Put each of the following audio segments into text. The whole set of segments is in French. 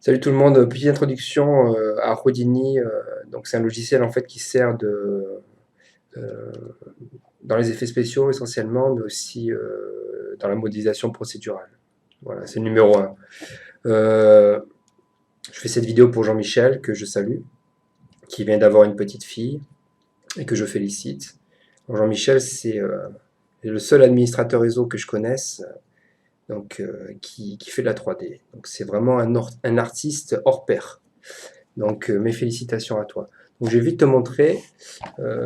Salut tout le monde, petite introduction à Houdini. Donc c'est un logiciel en fait qui sert euh, dans les effets spéciaux essentiellement, mais aussi dans la modélisation procédurale. Voilà, c'est le numéro un. Euh, je fais cette vidéo pour Jean-Michel que je salue, qui vient d'avoir une petite fille et que je félicite. Jean-Michel, c'est le seul administrateur réseau que je connaisse, qui fait de la 3D. Donc c'est vraiment un artiste hors pair. Donc mes félicitations à toi. Donc je vais vite te montrer,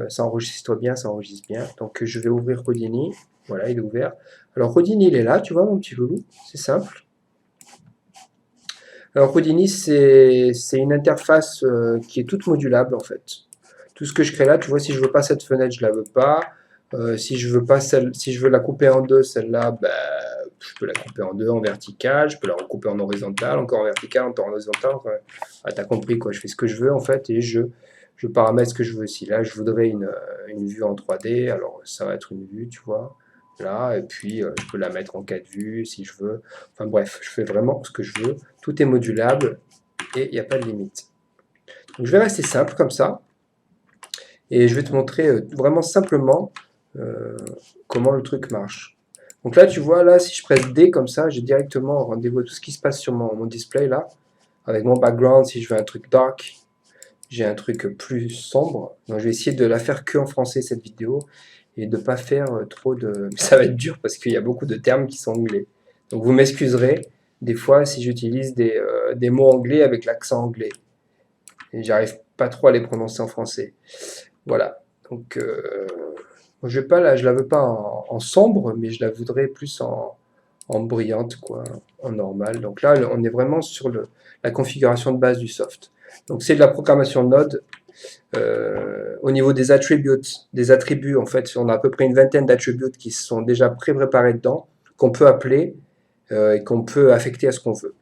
ça enregistre bien, ça enregistre bien. Donc je vais ouvrir Houdini. Voilà, il est ouvert. Alors Houdini, il est là, tu vois mon petit loulou, c'est simple. Alors Houdini, c'est une interface qui est toute modulable en fait. Tout ce que je crée là, tu vois, si je veux pas cette fenêtre, je la veux pas. Si je veux pas si je veux la couper en deux, celle-là, ben, je peux la couper en deux en vertical, je peux la recouper en horizontal, encore en vertical, encore en horizontal. Enfin, ah, t'as compris quoi, je fais ce que je veux en fait et je paramètre ce que je veux. Si là je voudrais une vue en 3D, alors ça va être une vue, tu vois, là, et puis je peux la mettre en 4 vues si je veux. Enfin bref, je fais vraiment ce que je veux. Tout est modulable et il n'y a pas de limite. Donc je vais rester simple comme ça et je vais te montrer vraiment simplement euh, comment le truc marche. Donc là, tu vois, là, si je presse D comme ça, j'ai directement rendez-vous à tout ce qui se passe sur mon display là, avec mon background. Si je veux un truc dark, j'ai un truc plus sombre. Donc je vais essayer de la faire que en français cette vidéo et de pas faire trop de. Ça va être dur parce qu'il y a beaucoup de termes qui sont anglais. Donc vous m'excuserez des fois si j'utilise des mots anglais avec l'accent anglais. Et j'arrive pas trop à les prononcer en français. Voilà. Donc je vais pas je la veux pas en sombre, mais je la voudrais plus en brillante, quoi, en normal. Donc là, on est vraiment sur la configuration de base du soft. Donc c'est de la programmation Node. Au niveau des attributs, en fait, on a à peu près une vingtaine d'attributs qui sont déjà pré-préparés dedans, qu'on peut appeler et qu'on peut affecter à ce qu'on veut.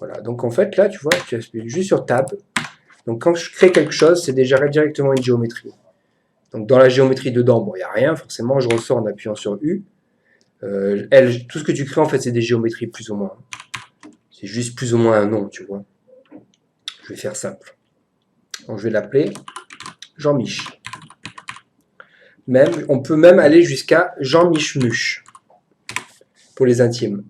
Voilà. Donc en fait, là, tu vois, tu appuies juste sur Tab. Donc quand je crée quelque chose, c'est déjà directement une géométrie. Donc dans la géométrie dedans, bon, il n'y a rien, forcément, je ressors en appuyant sur U. Tout ce que tu crées, en fait, c'est des géométries plus ou moins. C'est juste plus ou moins un nom, tu vois. Je vais faire simple. Donc je vais l'appeler Jean-Mich. Même, on peut même aller jusqu'à Jean-Mich-Muche pour les intimes.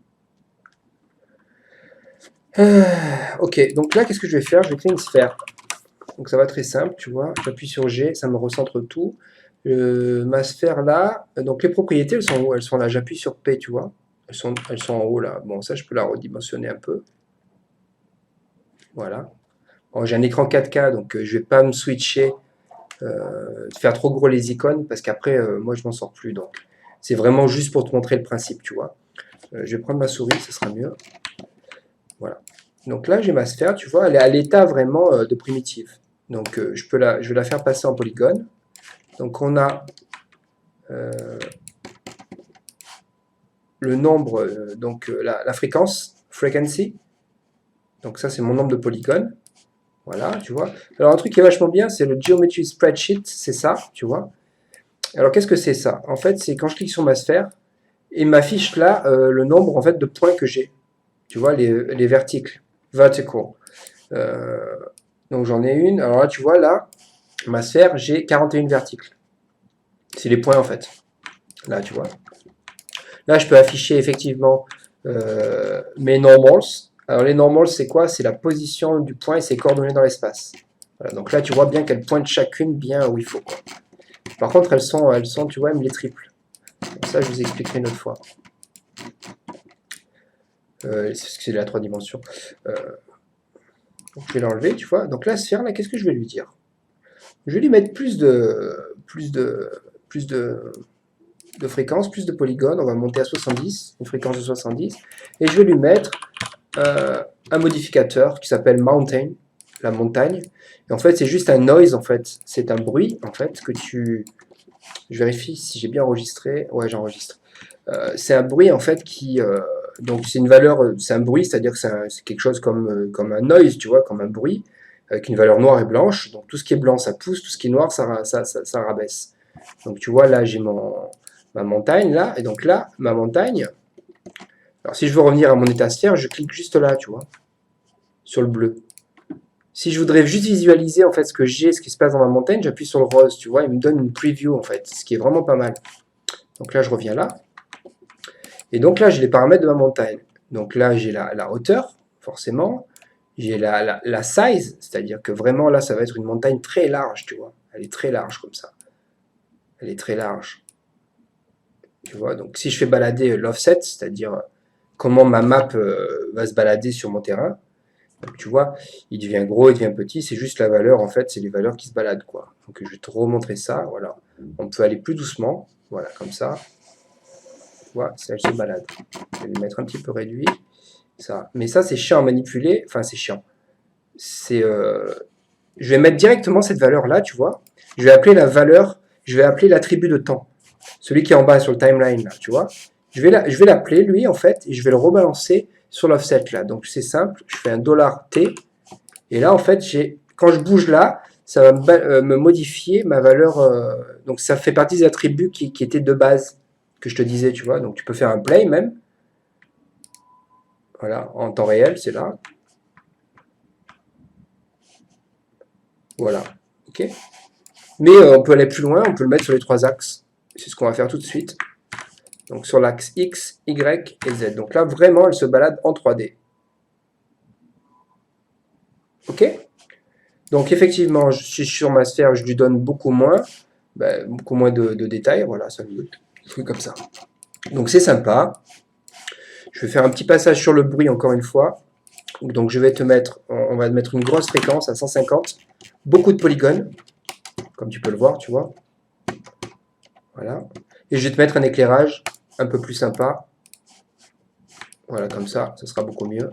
Ok, donc là, qu'est-ce que je vais faire? Je vais créer une sphère. Donc ça va très simple, tu vois. J'appuie sur G, ça me recentre tout. Ma sphère là, donc les propriétés, elles sont où? Elles sont là. J'appuie sur P, tu vois. Elles sont en haut là. Bon, ça, je peux la redimensionner un peu. Voilà. Bon, j'ai un écran 4K, donc je vais pas me switcher, faire trop gros les icônes, parce qu'après, moi, je m'en sors plus. Donc, c'est vraiment juste pour te montrer le principe, tu vois. Je vais prendre ma souris, ce sera mieux. Voilà. Donc là, j'ai ma sphère, tu vois, elle est à l'état vraiment de primitive. Donc, je vais la faire passer en polygone. Donc, on a le nombre, la fréquence, frequency. Donc, ça, c'est mon nombre de polygones. Voilà, tu vois. Alors, un truc qui est vachement bien, c'est le Geometry Spreadsheet, c'est ça, tu vois. Alors, qu'est-ce que c'est ça? En fait, c'est quand je clique sur ma sphère, il m'affiche là le nombre en fait, de points que j'ai. Tu vois, les verticles. Vertical. Euh, donc, j'en ai une. Alors là, tu vois, là, ma sphère, j'ai 41 verticles. C'est les points, en fait. Là, tu vois. Là, je peux afficher effectivement mes normals. Alors, les normals, c'est quoi? C'est la position du point et ses coordonnées dans l'espace. Voilà, donc là, tu vois bien qu'elles pointent chacune bien où il faut. Quoi. Par contre, elles sont, tu vois, même les triples. Donc ça, je vous expliquerai une autre fois. C'est la 3 dimensions. Donc, je vais l'enlever, tu vois. Donc la sphère, là, qu'est-ce que je vais lui dire? Je vais lui mettre plus de fréquence, plus de polygones. On va monter à 70, une fréquence de 70. Et je vais lui mettre un modificateur qui s'appelle Mountain, la montagne. Et en fait, c'est juste un noise, en fait. C'est un bruit, en fait, que tu... Je vérifie si j'ai bien enregistré. Ouais, j'enregistre. C'est un bruit, en fait, qui... donc, c'est une valeur... C'est un bruit, c'est-à-dire que c'est quelque chose comme un noise, tu vois, comme un bruit, avec une valeur noire et blanche. Donc, tout ce qui est blanc, ça pousse. Tout ce qui est noir, ça rabaisse. Donc, tu vois, là, j'ai ma montagne, là. Et donc, là, ma montagne... Alors, si je veux revenir à mon état sphère, je clique juste là, tu vois. sur le bleu. Si je voudrais juste visualiser en fait ce que j'ai, ce qui se passe dans ma montagne, j'appuie sur le rose, tu vois, il me donne une preview en fait, ce qui est vraiment pas mal. Donc là, je reviens là. Et donc là, j'ai les paramètres de ma montagne. Donc là, j'ai la hauteur, forcément. J'ai la size, c'est-à-dire que vraiment là, ça va être une montagne très large, tu vois. Elle est très large comme ça. Elle est très large. Tu vois, donc si je fais balader l'offset, c'est-à-dire comment ma map va se balader sur mon terrain, donc tu vois, il devient gros, il devient petit, c'est juste la valeur, en fait, c'est les valeurs qui se baladent, quoi. Donc je vais te remontrer ça, voilà. On peut aller plus doucement, voilà, comme ça. Tu vois, ça, elle se balade. Je vais le mettre un petit peu réduit, ça. Mais ça, c'est chiant à manipuler, enfin, c'est chiant. C'est, je vais mettre directement cette valeur-là, tu vois. Je vais appeler la valeur, je vais appeler l'attribut de temps. Celui qui est en bas sur le timeline, là, tu vois. Je vais l'appeler, lui, en fait, et je vais le rebalancer sur l'offset, là. Donc, c'est simple, je fais un $T, et là, en fait, quand je bouge là, ça va me modifier ma valeur. Donc, ça fait partie des attributs qui étaient de base, que je te disais, tu vois. Donc, tu peux faire un play, même. Voilà, en temps réel, c'est là. Voilà, ok. Mais on peut aller plus loin, on peut le mettre sur les 3 axes. C'est ce qu'on va faire tout de suite. Donc sur l'axe X, Y et Z. Donc là, vraiment, elle se balade en 3D. Ok? Donc effectivement, je suis sur ma sphère, je lui donne beaucoup moins de détails. Voilà, ça me fait comme ça. Donc c'est sympa. Je vais faire un petit passage sur le bruit encore une fois. Donc je vais te mettre, on va mettre une grosse fréquence à 150. Beaucoup de polygones, comme tu peux le voir, tu vois. Voilà. Et je vais te mettre un éclairage un peu plus sympa. Voilà, comme ça sera beaucoup mieux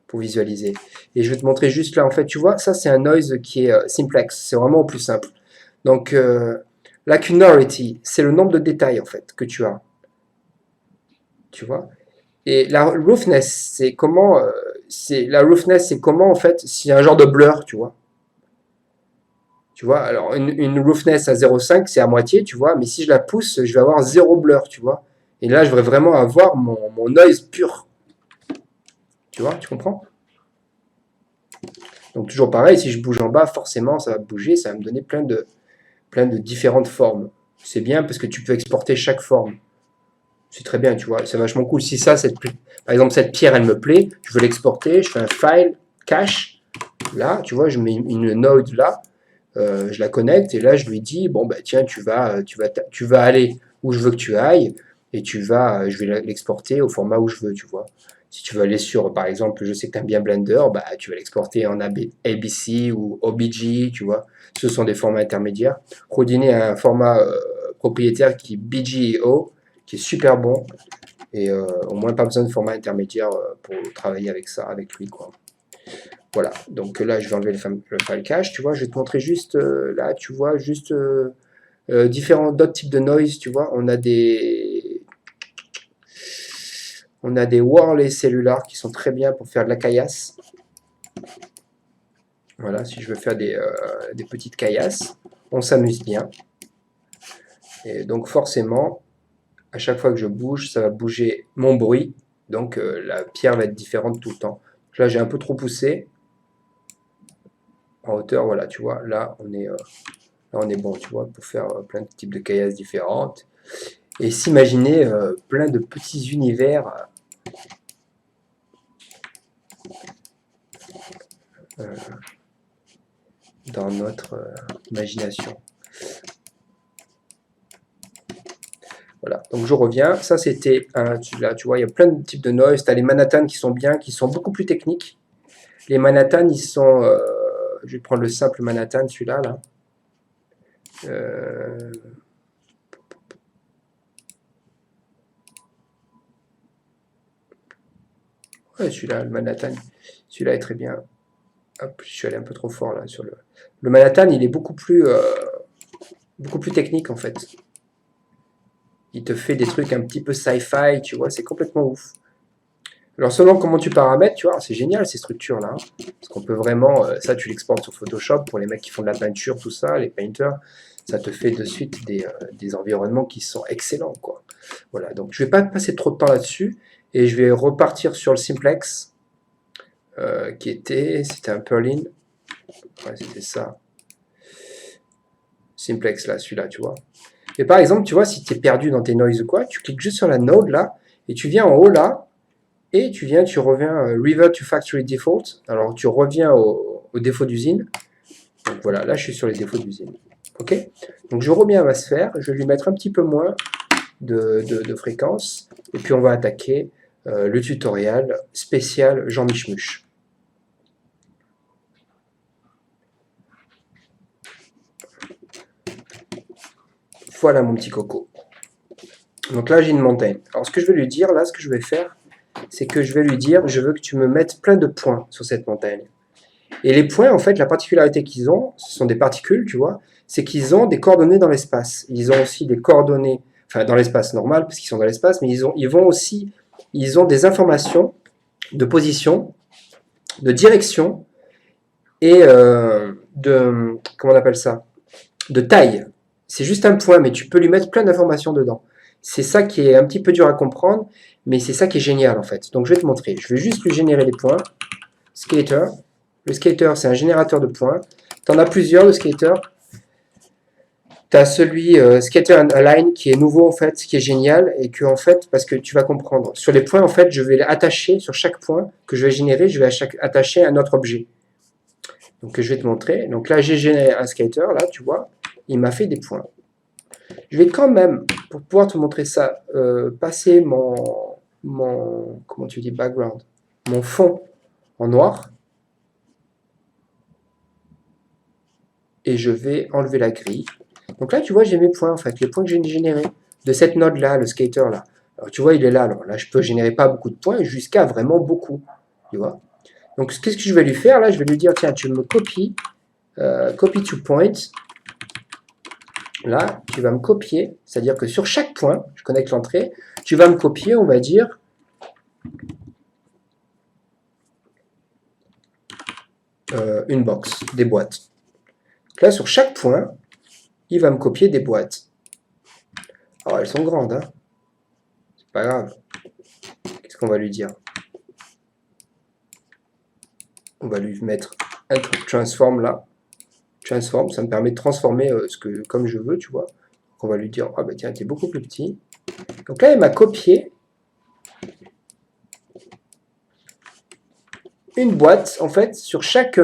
pour visualiser. Et je vais te montrer juste là, en fait, tu vois, ça c'est un noise qui est simplex, c'est vraiment au plus simple. Donc, la cunority, c'est le nombre de détails, en fait, que tu as. Tu vois. Et la roughness, c'est comment, c'est comment, en fait, s'il y a un genre de blur, tu vois. Tu vois, alors une roughness à 0,5, c'est à moitié, tu vois, mais si je la pousse, je vais avoir 0 blur, tu vois. Et là, je vais vraiment avoir mon noise pur. Tu vois, tu comprends? Donc toujours pareil, si je bouge en bas, forcément, ça va bouger, ça va me donner plein de différentes formes. C'est bien parce que tu peux exporter chaque forme. C'est très bien, tu vois, c'est vachement cool. Si ça, par exemple, cette pierre, elle me plaît, je veux l'exporter, je fais un file, cache, là, tu vois, je mets une node là, je la connecte et là, je lui dis, bon, bah tiens, tu vas aller où je veux que tu ailles et je vais l'exporter au format où je veux, tu vois. Si tu veux aller sur, par exemple, je sais que tu aimes bien Blender, bah, tu vas l'exporter en ABC ou OBJ, tu vois. Ce sont des formats intermédiaires. Houdini a un format propriétaire qui est BGEO, qui est super bon. Et au moins, pas besoin de format intermédiaire pour travailler avec ça, avec lui, quoi. Voilà, donc là, je vais enlever le file cache, tu vois. Je vais te montrer juste, là, tu vois, juste d'autres types de noise, tu vois. On a des wireless cellulaires qui sont très bien pour faire de la caillasse. Voilà, si je veux faire des petites caillasses, on s'amuse bien. Et donc forcément, à chaque fois que je bouge, ça va bouger mon bruit. Donc la pierre va être différente tout le temps. Donc là, j'ai un peu trop poussé. En hauteur, voilà, tu vois, là, on est bon, tu vois, pour faire plein de types de caillasses différentes. Et s'imaginer plein de petits univers dans notre imagination. Voilà, donc je reviens. Ça, c'était là, tu vois, il y a plein de types de noise. Tu as les Manhattan qui sont bien, qui sont beaucoup plus techniques. Les Manhattan, ils sont. Je vais prendre le simple Manhattan, celui-là, là. Ouais, celui-là, le Manhattan, celui-là est très bien. Hop, je suis allé un peu trop fort là sur le Manhattan, il est beaucoup plus technique en fait. Il te fait des trucs un petit peu sci-fi, tu vois, c'est complètement ouf. Alors selon comment tu paramètres, tu vois, c'est génial ces structures-là. Parce qu'on peut vraiment, ça tu l'exportes sur Photoshop pour les mecs qui font de la peinture, tout ça, les painters, ça te fait de suite des environnements qui sont excellents, quoi. Voilà, donc je vais pas passer trop de temps là-dessus, et je vais repartir sur le simplex. c'était un Perlin. Ouais, c'était ça. Simplex là, celui-là, tu vois. Et par exemple, tu vois, si tu es perdu dans tes noise ou quoi, tu cliques juste sur la node là, et tu viens en haut là, et tu reviens Revert to Factory Default. Alors tu reviens au défaut d'usine. Donc voilà, là je suis sur les défauts d'usine. Ok. Donc je remets à ma sphère, je vais lui mettre un petit peu moins de fréquence, et puis on va attaquer le tutoriel spécial Jean Michmuche. Voilà mon petit coco. Donc là j'ai une montagne. Alors ce que je vais lui dire, là ce que je vais faire, c'est que je vais lui dire, je veux que tu me mettes plein de points sur cette montagne. Et les points, en fait, la particularité qu'ils ont, ce sont des particules, tu vois, c'est qu'ils ont des coordonnées dans l'espace. Ils ont aussi des coordonnées, enfin dans l'espace normal, parce qu'ils sont dans l'espace, mais ils ont des informations de position, de direction et comment on appelle ça, de taille. C'est juste un point, mais tu peux lui mettre plein d'informations dedans. C'est ça qui est un petit peu dur à comprendre, mais c'est ça qui est génial en fait. Donc je vais te montrer. Je vais juste lui générer les points. Skater. Le skater, c'est un générateur de points. Tu en as plusieurs de skater. Tu as celui Skater and Align qui est nouveau en fait, qui est génial et que en fait, parce que tu vas comprendre, sur les points en fait, je vais attacher sur chaque point que je vais générer, je vais attacher un autre objet. Donc je vais te montrer. Donc là, j'ai généré un skater, là, tu vois, il m'a fait des points. Je vais quand même, pour pouvoir te montrer ça, passer comment tu dis, background, mon fond en noir. Et je vais enlever la grille. Donc là, tu vois, j'ai mes points, en fait, les points que j'ai générés de cette node-là, le skater là. Alors tu vois, il est là. Alors là, je peux générer pas beaucoup de points jusqu'à vraiment beaucoup. Tu vois. Donc qu'est-ce que je vais lui faire là? Je vais lui dire, tiens, tu me copies, copy to point. Là, tu vas me copier, c'est-à-dire que sur chaque point, je connecte l'entrée, tu vas me copier, on va dire, une box, des boîtes. Donc là, sur chaque point, il va me copier des boîtes. Alors, elles sont grandes, hein. C'est pas grave. Qu'est-ce qu'on va lui dire? On va lui mettre un transform là. Transform, ça me permet de transformer comme je veux, tu vois. Donc on va lui dire, ah bah tiens, tu es beaucoup plus petit. Donc là, il m'a copié une boîte, en fait, sur chaque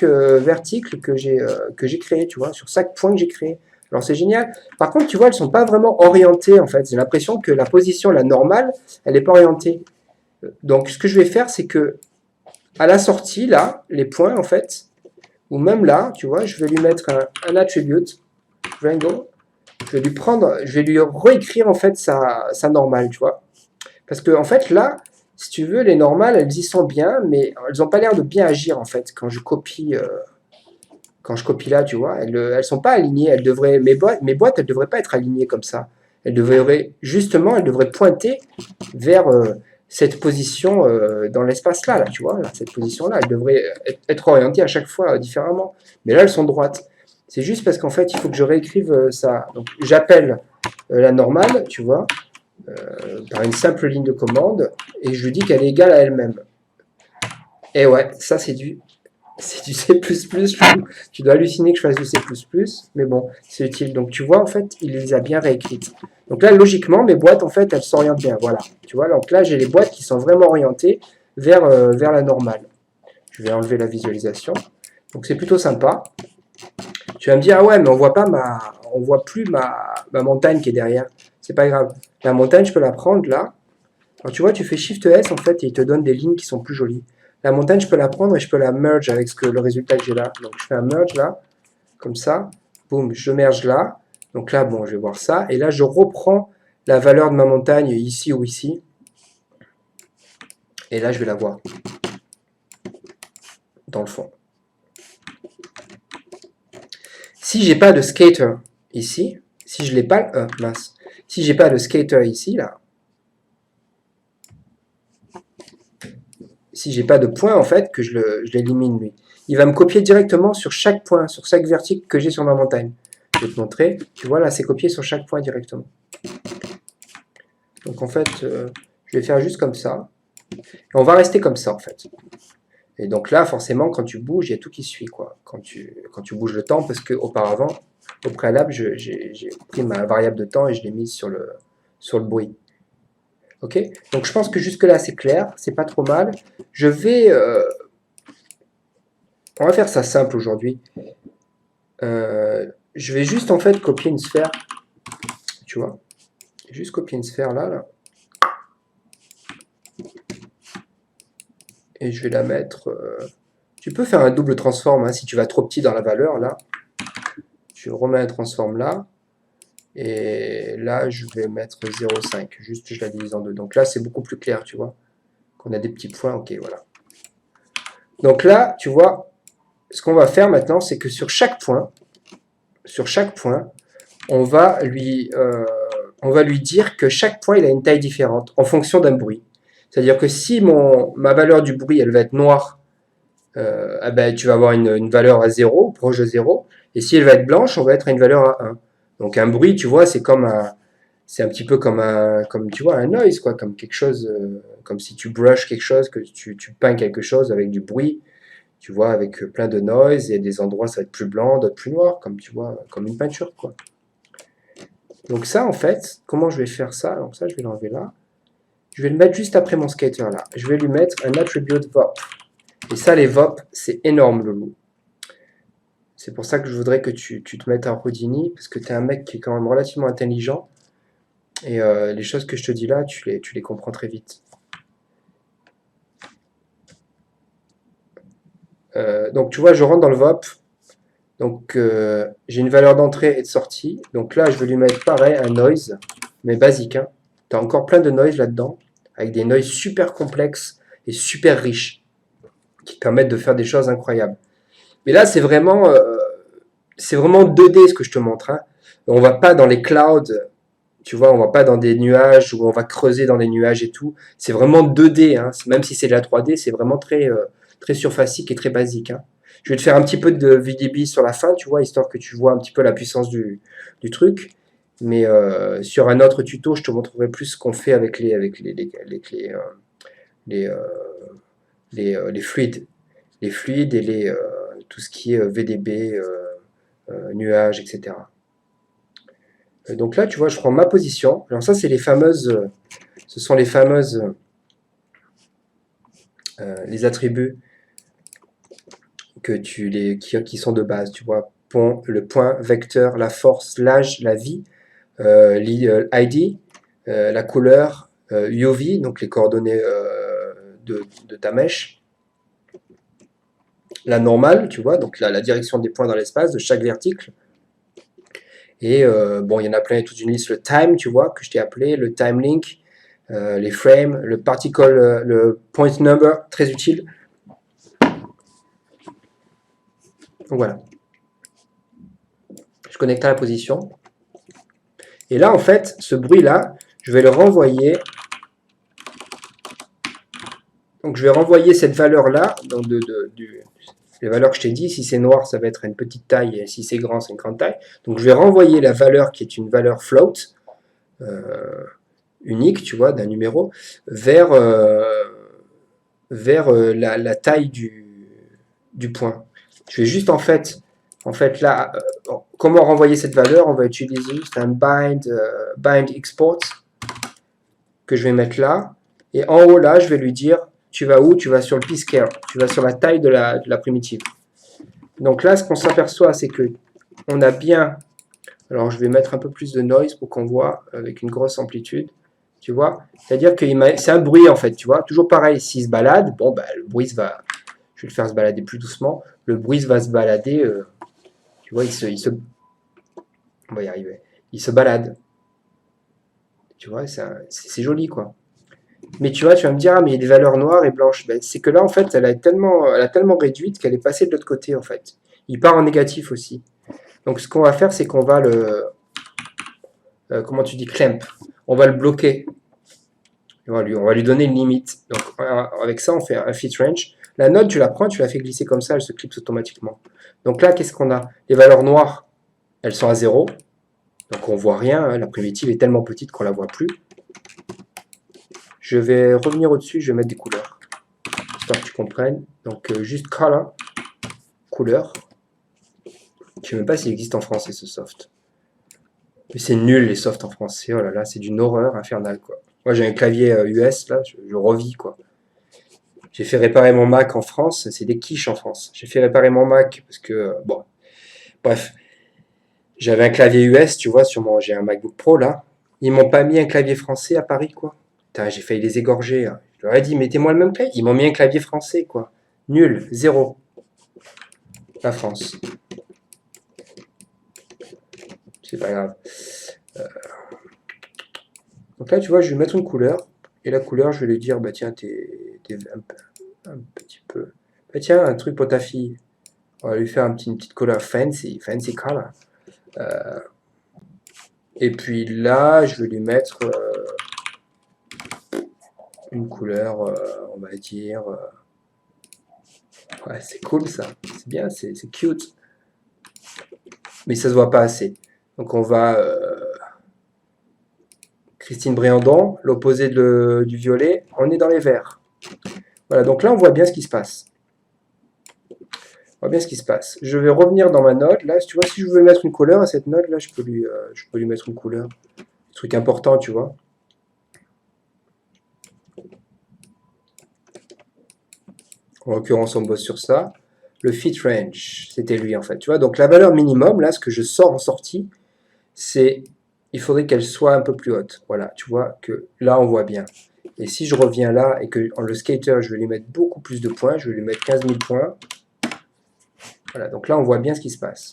verticle que j'ai créé, tu vois, sur chaque point que j'ai créé. Alors c'est génial. Par contre, tu vois, elles sont pas vraiment orientées, en fait. J'ai l'impression que la position, la normale, elle n'est pas orientée. Donc ce que je vais faire, c'est que à la sortie, là, les points, en fait, ou même là, tu vois, je vais lui mettre un attribute, triangle, je vais lui réécrire en fait sa normale, tu vois. Parce que en fait là, si tu veux, les normales, elles y sont bien, mais elles n'ont pas l'air de bien agir en fait quand je copie là, tu vois. Elles sont pas alignées. Mes boîtes, elles devraient pas être alignées comme ça. Elles devraient pointer vers cette position dans l'espace là, tu vois, là, cette position-là, elle devrait être orientée à chaque fois différemment. Mais là, elles sont droites. C'est juste parce qu'en fait, il faut que je réécrive ça. Donc, j'appelle la normale, tu vois, par une simple ligne de commande, et je lui dis qu'elle est égale à elle-même. Et ouais, ça c'est du C++. Tu dois halluciner que je fasse du C++, mais bon, c'est utile. Donc tu vois, en fait, il les a bien réécrites. Donc là, logiquement, mes boîtes, en fait, elles s'orientent bien. Voilà. Tu vois, donc là, j'ai les boîtes qui sont vraiment orientées vers la normale. Je vais enlever la visualisation. Donc c'est plutôt sympa. Tu vas me dire, ah ouais, mais on voit plus ma montagne qui est derrière. C'est pas grave. La montagne, je peux la prendre là. Alors tu vois, tu fais Shift S en fait et il te donne des lignes qui sont plus jolies. La montagne, je peux la prendre et je peux la merge avec le résultat que j'ai là. Donc je fais un merge là, comme ça. Boum, je merge là. Donc là, bon, je vais voir ça. Et là, je reprends la valeur de ma montagne ici ou ici. Et là, je vais la voir dans le fond. Si j'ai pas de skater ici, si je l'ai pas, mince, si j'ai pas de skater ici là, si j'ai pas de point en fait, que je l'élimine lui, il va me copier directement sur chaque point, sur chaque vertique que j'ai sur ma montagne. Je vais te montrer, tu vois là, c'est copié sur chaque point directement. Donc en fait, je vais faire juste comme ça. on va rester comme ça, en fait. Et donc là, forcément, quand tu bouges, il y a tout qui suit, quoi. Quand tu bouges le temps, parce qu'auparavant, au préalable, j'ai pris ma variable de temps et je l'ai mise sur le bruit. Ok? Donc je pense que jusque-là, c'est clair, c'est pas trop mal. On va faire ça simple aujourd'hui. Je vais juste, en fait, copier une sphère, tu vois. Juste copier une sphère là. Et je vais la mettre... tu peux faire un double transform, hein, si tu vas trop petit dans la valeur, là. Je remets un transform là. Et là, je vais mettre 0,5. Juste, je la divise en deux. Donc là, c'est beaucoup plus clair, tu vois. Qu'on a des petits points, ok, voilà. Donc là, tu vois, ce qu'on va faire maintenant, c'est que sur chaque point, on va lui dire que chaque point, il a une taille différente en fonction d'un bruit. C'est-à-dire que si ma valeur du bruit, elle va être noire, eh ben, tu vas avoir une valeur à 0, proche de 0. Et si elle va être blanche, on va être à une valeur à 1. Donc un bruit, tu vois, c'est un petit peu comme tu vois, un noise, quoi, comme quelque chose, comme si tu brushes quelque chose, que tu peins quelque chose avec du bruit, tu vois, avec plein de noise, et des endroits ça va être plus blanc, d'autres plus noir, comme tu vois, comme une peinture, quoi. Donc ça, en fait, comment je vais faire ça? Donc ça, je vais l'enlever là. Je vais le mettre juste après mon skater là. Je vais lui mettre un attribute VOP. Et ça, les VOP, c'est énorme, le loup. C'est pour ça que je voudrais que tu te mettes à Houdini, parce que tu es un mec qui est quand même relativement intelligent. Et les choses que je te dis là, tu les comprends très vite. Donc tu vois, je rentre dans le VOP. Donc j'ai une valeur d'entrée et de sortie. Donc là, je vais lui mettre pareil, un noise, mais basique. Hein. Tu as encore plein de noise là-dedans, avec des noise super complexes et super riches, qui permettent de faire des choses incroyables. Mais là, c'est vraiment 2D ce que je te montre. Hein. On va pas dans les clouds, tu vois, on va pas dans des nuages où on va creuser dans des nuages et tout. C'est vraiment 2D, hein. Même si c'est de la 3D, c'est vraiment très surfacique et très basique. Hein. Je vais te faire un petit peu de VDB sur la fin, tu vois, histoire que tu vois un petit peu la puissance du truc. Mais sur un autre tuto, je te montrerai plus ce qu'on fait avec les, euh, les fluides. Les fluides et tout ce qui est VDB, nuages, etc. Donc là, tu vois, je prends ma position. Alors ça, ce sont les fameuses, les attributs qui sont de base. Tu vois, le point, vecteur, la force, l'âge, la vie, l'ID, la couleur, UV, donc les coordonnées de ta mèche, la normale, tu vois, donc la direction des points dans l'espace de chaque verticle. Et bon, il y en a plein, toute une liste. Le time, tu vois, que je t'ai appelé, le time link, les frames, le particle, le point number, très utile. Donc voilà. Je connecte à la position. Et là, en fait, ce bruit-là, je vais le renvoyer. Donc je vais renvoyer cette valeur-là, donc les valeurs que je t'ai dit. Si c'est noir, ça va être une petite taille, et si c'est grand, c'est une grande taille. Donc je vais renvoyer la valeur qui est une valeur float, unique, tu vois, d'un numéro, vers la taille du point. Je vais juste en fait là, comment renvoyer cette valeur? On va utiliser juste un bind export que je vais mettre là. Et en haut là, je vais lui dire, tu vas où? Tu vas sur le p-scale, tu vas sur la taille de la primitive. Donc là, ce qu'on s'aperçoit, c'est que on a bien... Alors je vais mettre un peu plus de noise pour qu'on voit avec une grosse amplitude. Tu vois, c'est-à-dire que c'est un bruit en fait, tu vois, toujours pareil, s'il se balade, bon, bah, le bruit je vais le faire se balader plus doucement, le bruit va se balader, tu vois, on va y arriver, il se balade, tu vois, c'est joli quoi. Mais tu vois, tu vas me dire, ah, mais il y a des valeurs noires et blanches, ben, c'est que là en fait, elle a tellement réduite qu'elle est passée de l'autre côté en fait. Il part en négatif aussi. Donc ce qu'on va faire, c'est qu'on va comment tu dis, clamp, on va le bloquer. On va lui donner une limite. Donc avec ça, on fait un fit range. La note, tu la prends, tu la fais glisser comme ça, elle se clipse automatiquement. Donc là, qu'est-ce qu'on a? Les valeurs noires, elles sont à 0. Donc on voit rien, hein, la primitive est tellement petite qu'on la voit plus. Je vais revenir au-dessus, je vais mettre des couleurs, histoire que tu comprennes. Donc, juste color, couleur. Je ne sais même pas s'il existe en français, ce soft. Mais c'est nul, les softs en français. Oh là là, c'est d'une horreur infernale, quoi. Moi, j'ai un clavier US, là, je revis, quoi. J'ai fait réparer mon Mac en France, c'est des quiches en France. J'ai fait réparer mon Mac parce que, bon, bref, j'avais un clavier US, tu vois, j'ai un MacBook Pro là. Ils m'ont pas mis un clavier français à Paris, quoi. Putain, j'ai failli les égorger, hein. Je leur ai dit, mettez-moi le même clavier. Ils m'ont mis un clavier français, quoi. Nul, zéro. La France. C'est pas grave. Donc là, tu vois, je vais mettre une couleur. Et la couleur, je vais lui dire, bah tiens, t'es un petit peu. Bah tiens, un truc pour ta fille. On va lui faire une petite couleur fancy, fancy color. Et puis là, je vais lui mettre une couleur, on va dire. Ouais, c'est cool ça. C'est bien, c'est cute. Mais ça se voit pas assez. Donc on va. Christine Briandon, l'opposé du violet, on est dans les verts. Voilà, donc là on voit bien ce qui se passe. On voit bien ce qui se passe. Je vais revenir dans ma note. Là, tu vois, si je veux mettre une couleur à cette note, là, je peux lui mettre une couleur. Truc important, tu vois. En l'occurrence, on bosse sur ça. Le fit range, c'était lui en fait. Tu vois, donc la valeur minimum, là, ce que je sors en sortie, c'est il faudrait qu'elle soit un peu plus haute. Voilà, tu vois que là, on voit bien. Et si je reviens là et que le skater, je vais lui mettre beaucoup plus de points, je vais lui mettre 15 000 points. Voilà, donc là, on voit bien ce qui se passe.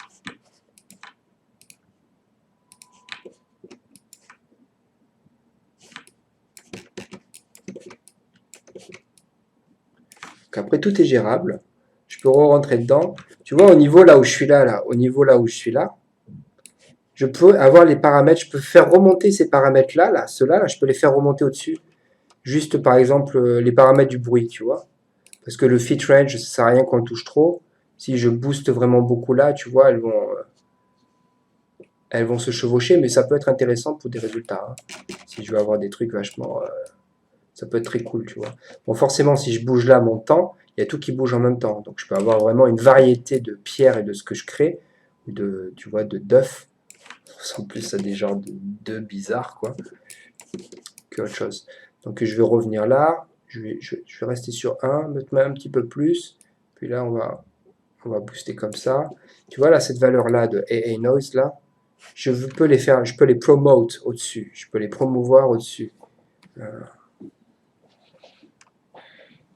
Donc après, tout est gérable. Je peux re-rentrer dedans. Tu vois, au niveau là où je suis là, au niveau là où je suis là, je peux avoir les paramètres, je peux faire remonter ces paramètres-là, ceux-là, là, je peux les faire remonter au-dessus. Juste par exemple les paramètres du bruit, tu vois. Parce que le fit range, ça sert à rien qu'on le touche trop. Si je booste vraiment beaucoup là, tu vois, elles vont se chevaucher, mais ça peut être intéressant pour des résultats, hein. Si je veux avoir des trucs vachement, ça peut être très cool, tu vois. Bon, forcément, si je bouge là mon temps, il y a tout qui bouge en même temps. Donc je peux avoir vraiment une variété de pierres et de ce que je crée, tu vois, de d'œufs. Ça ressemble plus à des genres d'œufs bizarres, quoi, que autre chose. Donc je vais revenir là, je vais rester sur 1, mettre un petit peu plus, puis là on va booster comme ça. Tu vois là, cette valeur-là de AA Noise, là, je peux les promote au-dessus, je peux les promouvoir au-dessus.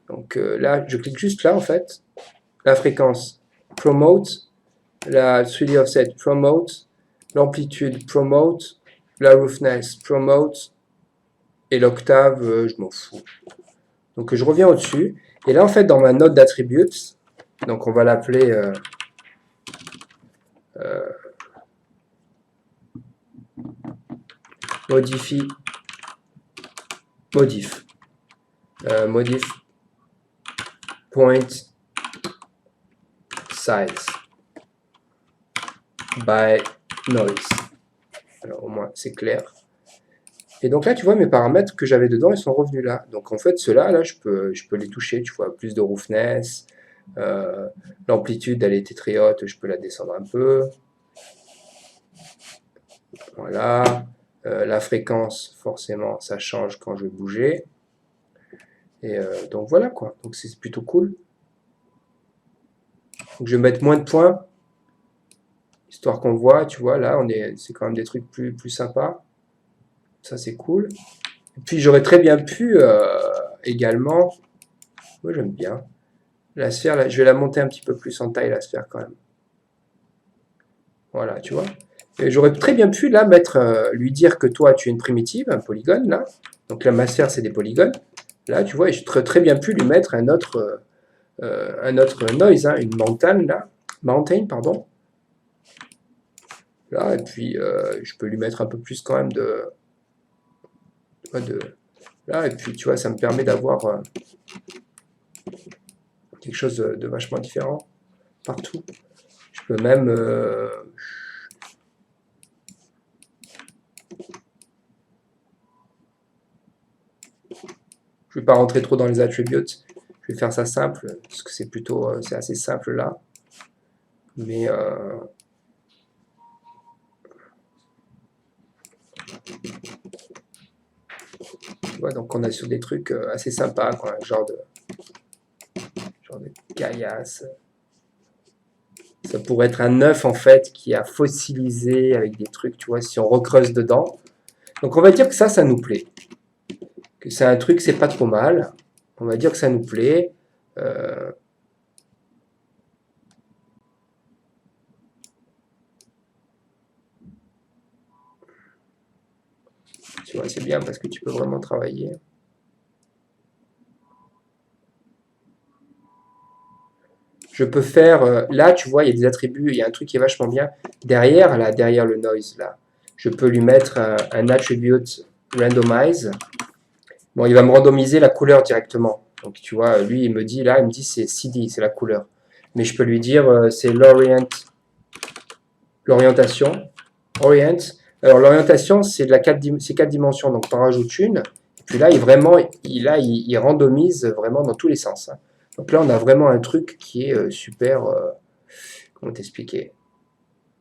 Donc là, je clique juste là, en fait, la fréquence, promote, la 3D offset, promote, l'amplitude, promote, la roughness, promote, et l'octave, je m'en fous. Donc je reviens au-dessus, et là, en fait, dans ma note d'attributes, donc on va l'appeler modifie, modif, modif, point, size, by noise. Alors au moins, c'est clair. Et donc là, tu vois, mes paramètres que j'avais dedans, ils sont revenus là. Donc en fait, ceux-là, là, je peux les toucher, tu vois, plus de roughness, l'amplitude, elle était très haute, je peux la descendre un peu. Voilà. La fréquence, forcément, ça change quand je vais bouger. Et donc voilà, quoi. Donc c'est plutôt cool. Donc je vais mettre moins de points, histoire qu'on voit, tu vois, là, c'est quand même des trucs plus sympas. Ça, c'est cool. Et puis j'aurais très bien pu également, moi j'aime bien, la sphère, là, je vais la monter un petit peu plus en taille, la sphère quand même. Voilà, tu vois. Et j'aurais très bien pu là lui dire que toi tu es une primitive, un polygone là. Donc là ma sphère c'est des polygones. Là tu vois, et j'aurais très bien pu lui mettre un autre noise, hein, une mountain là, mountain pardon. Là et puis je peux lui mettre un peu plus quand même de là et puis tu vois ça me permet d'avoir quelque chose de vachement différent partout. Je peux même Je vais pas rentrer trop dans les attributes. Je vais faire ça simple, parce que c'est plutôt, c'est assez simple là. Mais tu vois, donc on a sur des trucs assez sympas, quoi, genre de caillasse. Ça pourrait être un œuf en fait qui a fossilisé avec des trucs, tu vois, si on recreuse dedans. Donc on va dire que ça nous plaît. Que c'est un truc, c'est pas trop mal. On va dire que ça nous plaît. Euh, tu vois, c'est bien parce que tu peux vraiment travailler. Je peux faire, là tu vois, il y a des attributs, il y a un truc qui est vachement bien. Derrière, là, derrière le noise, là, je peux lui mettre un attribute randomize. Bon, il va me randomiser la couleur directement. Donc tu vois, lui, il me dit, là, il me dit c'est CD, c'est la couleur. Mais je peux lui dire, c'est l'orientation. Orient. Alors l'orientation, c'est de la 4 dimensions, donc t'en rajoutes une. Et puis là, il randomise vraiment dans tous les sens, hein. Donc là, on a vraiment un truc qui est super. Comment t'expliquer?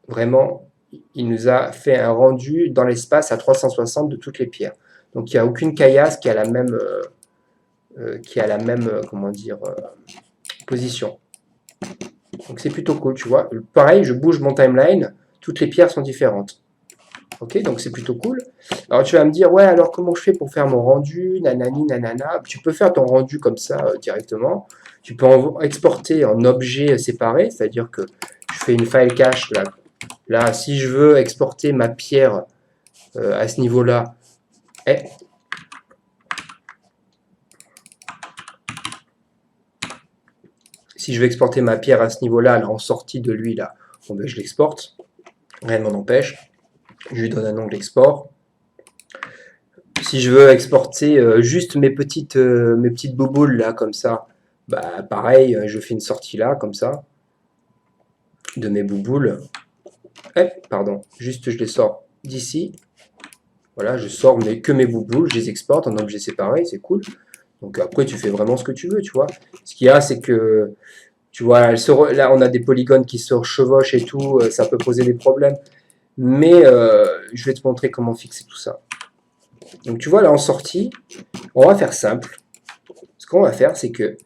Vraiment, il nous a fait un rendu dans l'espace à 360 de toutes les pierres. Donc il n'y a aucune caillasse qui a la même comment dire, position. Donc c'est plutôt cool, tu vois. Pareil, je bouge mon timeline, toutes les pierres sont différentes. Ok, donc c'est plutôt cool. Alors tu vas me dire, ouais, alors comment je fais pour faire mon rendu, nanani, nanana. Tu peux faire ton rendu comme ça directement. Tu peux exporter en objet séparé, c'est-à-dire que je fais une file cache là. Là, si je veux exporter ma pierre à ce niveau-là, eh, si je veux exporter ma pierre à ce niveau-là, là, en sortie de lui, là, bon, ben, je l'exporte. Rien ne m'en empêche. Je lui donne un onglet export. Si je veux exporter juste mes petites bouboules là comme ça, bah pareil, je fais une sortie là comme ça de mes bouboules. Eh, pardon, juste je les sors d'ici. Voilà, je sors que mes bouboules, je les exporte en objet séparé, c'est cool. Donc après tu fais vraiment ce que tu veux, tu vois. Ce qu'il y a, c'est que tu vois, là on a des polygones qui se chevauchent et tout, ça peut poser des problèmes. Mais je vais te montrer comment fixer tout ça. Donc tu vois là en sortie, on va faire simple. Ce qu'on va faire, c'est que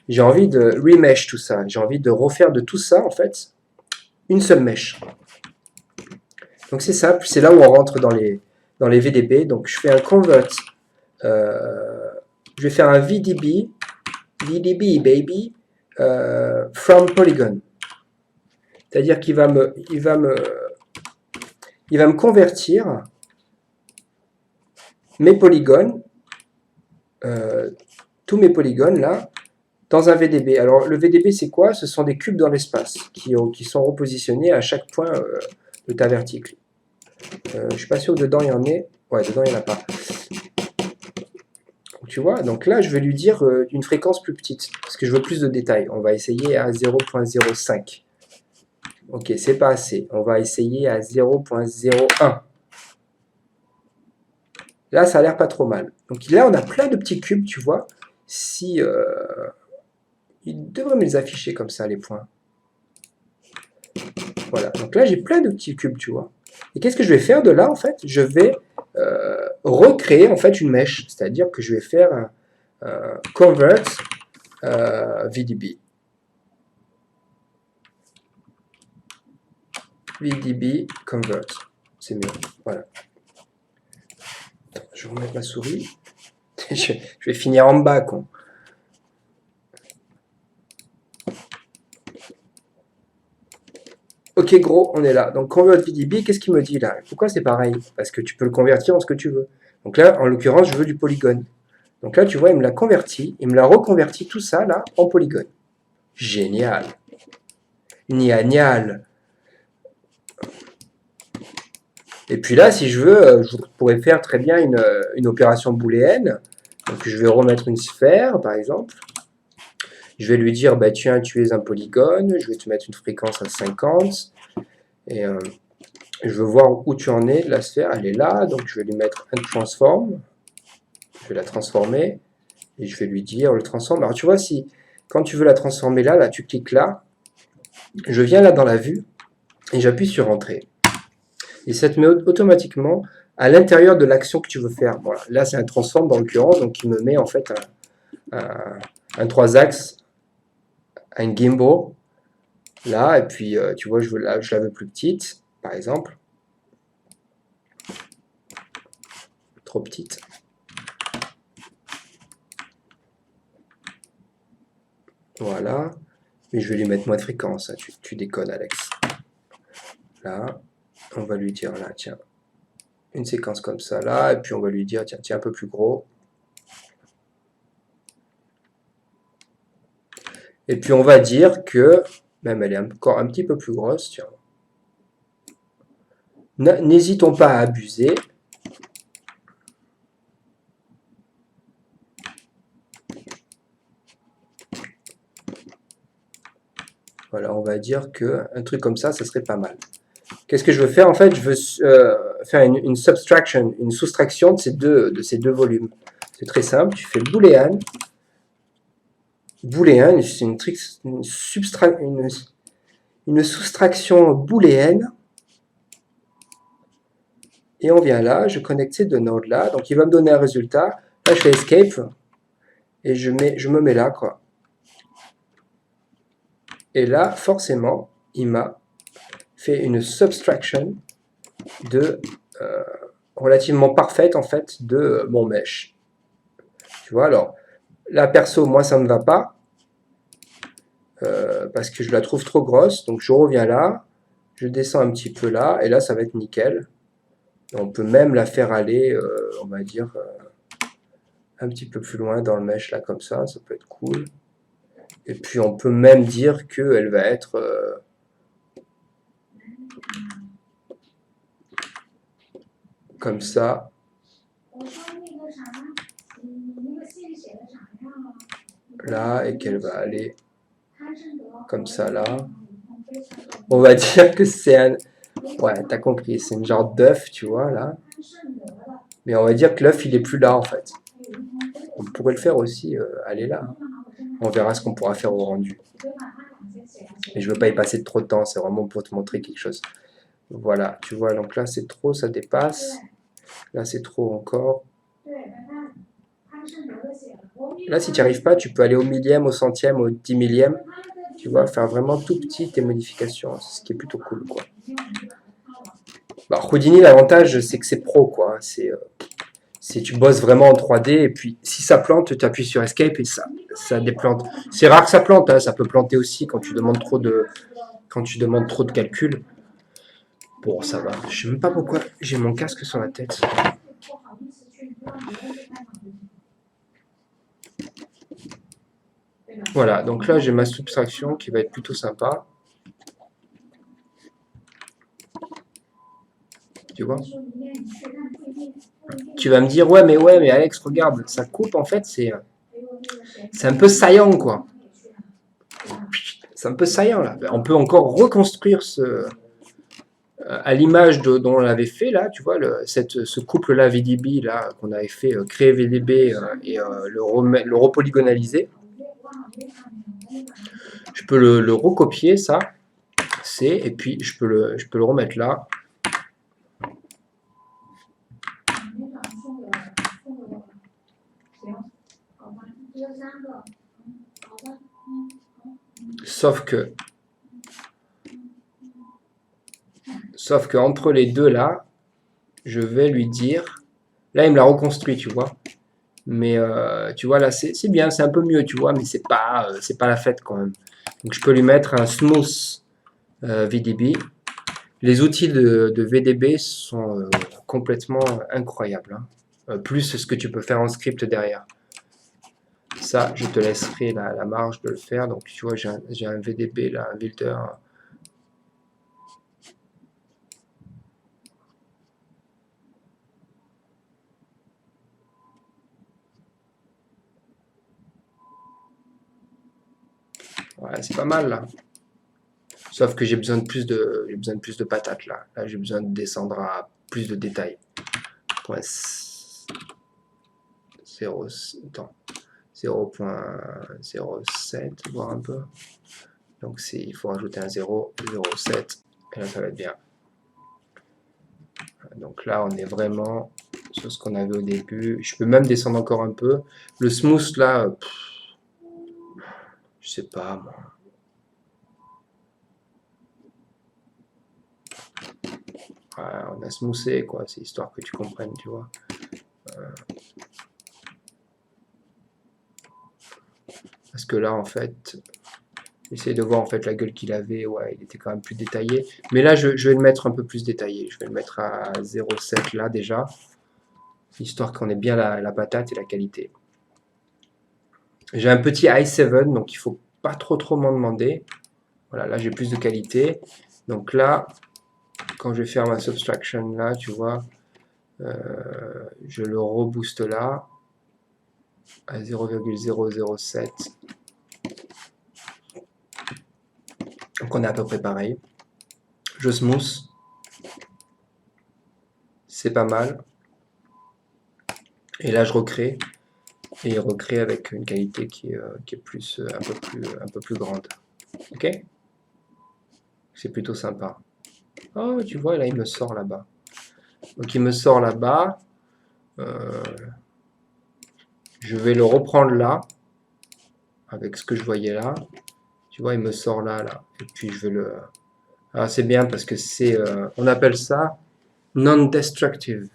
j'ai envie de remesh tout ça. J'ai envie de refaire de tout ça, en fait, une seule mèche. Donc c'est simple, c'est là où on rentre dans les VDB. Donc je fais un convert, je vais faire un VDB baby, from polygon. C'est-à-dire qu'il il va me convertir mes polygones, tous mes polygones là, dans un VDB. Alors le VDB c'est quoi? Ce sont des cubes dans l'espace qui sont repositionnés à chaque point de ta verticule. Je ne suis pas sûr que dedans il y en ait. Ouais, dedans il n'y en a pas. Tu vois, donc là je vais lui dire une fréquence plus petite, parce que je veux plus de détails. On va essayer à 0.05. Ok, c'est pas assez. On va essayer à 0.01. Là, ça a l'air pas trop mal. Donc là, on a plein de petits cubes, tu vois. Si il devrait me les afficher comme ça, les points. Voilà. Donc là, j'ai plein de petits cubes, tu vois. Et qu'est-ce que je vais faire de là, en fait? Je vais recréer, en fait, une mèche. C'est-à-dire que je vais faire un convert VDB. VDB convert. C'est mieux. Voilà. Attends, je vais remettre ma souris. je vais finir en bas, quoi. Ok, gros, on est là. Donc, convert VDB, qu'est-ce qu'il me dit là? Pourquoi c'est pareil? Parce que tu peux le convertir en ce que tu veux. Donc là, en l'occurrence, je veux du polygone. Donc là, tu vois, il me l'a converti. Il me l'a reconverti tout ça, là, en polygone. Génial. Génial. Et puis là, si je veux, je pourrais faire très bien une opération booléenne. Donc je vais remettre une sphère, par exemple. Je vais lui dire, bah tiens, tu es un polygone. Je vais te mettre une fréquence à 50. Et je veux voir où tu en es. La sphère, elle est là. Donc je vais lui mettre un transform. Je vais la transformer. Et je vais lui dire le transforme. Alors tu vois, si quand tu veux la transformer là, tu cliques là, je viens là dans la vue et j'appuie sur entrée. Et ça te met automatiquement à l'intérieur de l'action que tu veux faire. Voilà. Là, c'est un transform dans l'occurrence, donc il me met en fait un 3 axes, un gimbal, là, et puis tu vois, je la veux plus petite, par exemple. Trop petite. Voilà. Mais je vais lui mettre moins de fréquence, hein. Tu déconnes, Alex. Là, on va lui dire, là, tiens, une séquence comme ça, là, et puis on va lui dire, tiens, un peu plus gros. Et puis on va dire que, même elle est encore un petit peu plus grosse, tiens. N'hésitons pas à abuser. Voilà, on va dire qu'un truc comme ça serait pas mal. Qu'est-ce que je veux faire? En fait, je veux faire une subtraction, une soustraction de ces deux volumes. C'est très simple, tu fais booléen. Booléen, c'est une soustraction booléenne. Et on vient là, je connecte ces deux nodes là, donc il va me donner un résultat. Là, je fais escape et je me mets là, quoi. Et là, forcément, il m'a fait une subtraction de relativement parfaite en fait de mon mesh. Tu vois, alors là perso, moi ça ne me va pas parce que je la trouve trop grosse. Donc je reviens là, je descends un petit peu là et là ça va être nickel. On peut même la faire aller, on va dire, un petit peu plus loin dans le mesh là comme ça peut être cool. Et puis on peut même dire qu'elle va être comme ça. Là, et qu'elle va aller comme ça là. On va dire que c'est un... Ouais, t'as compris, c'est une genre d'œuf, tu vois, là. Mais on va dire que l'œuf, il est plus là, en fait. On pourrait le faire aussi, aller là. On verra ce qu'on pourra faire au rendu. Mais je veux pas y passer trop de temps, c'est vraiment pour te montrer quelque chose. Voilà, tu vois, donc là, c'est trop, ça dépasse. Là, c'est trop encore. Là, si tu n'y arrives pas, tu peux aller au millième, au centième, au 10 millième. Tu vois, faire vraiment tout petit tes modifications, ce qui est plutôt cool, quoi. Bah, Houdini, l'avantage, c'est que c'est pro, quoi. C'est tu bosses vraiment en 3D, et puis si ça plante, tu appuies sur Escape et ça déplante. C'est rare que ça plante, hein, ça peut planter aussi quand tu demandes trop de calculs. Bon, ça va. Je sais même pas pourquoi j'ai mon casque sur la tête. Voilà, donc là j'ai ma subtraction qui va être plutôt sympa. Tu vois? Tu vas me dire, ouais, mais Alex, regarde, ça coupe, en fait, c'est un peu saillant, quoi. C'est un peu saillant, là. On peut encore reconstruire à l'image dont on l'avait fait, là, tu vois, ce couple-là, VDB, là, qu'on avait fait, créer VDB et le repolygonaliser. Je peux le recopier, ça, et puis je peux le remettre là. Sauf que entre les deux là, je vais lui dire, là il me l'a reconstruit, tu vois. Mais tu vois là c'est bien, c'est un peu mieux, tu vois, mais c'est pas la fête quand même. Donc je peux lui mettre un smooth VDB. Les outils de VDB sont complètement incroyables, hein. Plus ce que tu peux faire en script derrière. Ça, je te laisserai la marge de le faire. Donc, tu vois, j'ai un VDB là, un builder. Ouais, c'est pas mal là. Sauf que j'ai besoin de plus de patates là. Là, j'ai besoin de descendre à plus de détails. 0,0, attends, 0.07, voir un peu. Donc il faut rajouter un 0, 0,7, et là ça va être bien. Donc là on est vraiment sur ce qu'on avait au début. Je peux même descendre encore un peu. Le smooth là, je sais pas moi. Ouais, on a smoothé quoi, c'est histoire que tu comprennes, tu vois. Parce que là en fait, j'essaie de voir en fait la gueule qu'il avait, ouais, il était quand même plus détaillé. Mais là je vais le mettre un peu plus détaillé. Je vais le mettre à 0,7 là déjà, histoire qu'on ait bien la patate et la qualité. J'ai un petit i7, donc il faut pas trop m'en demander. Voilà, là j'ai plus de qualité. Donc là, quand je vais faire ma subtraction là, tu vois, je le rebooste là à 0,007. Donc on est à peu près pareil. Je smooth. C'est pas mal. Et là je recrée. Et il recrée avec une qualité qui est plus, un peu plus grande. Ok? C'est plutôt sympa. Oh, tu vois, là il me sort là-bas. Donc il me sort là-bas. Je vais le reprendre là, avec ce que je voyais là. Tu vois, il me sort là. Et puis je vais le... Alors c'est bien parce que c'est... on appelle ça non-destructive.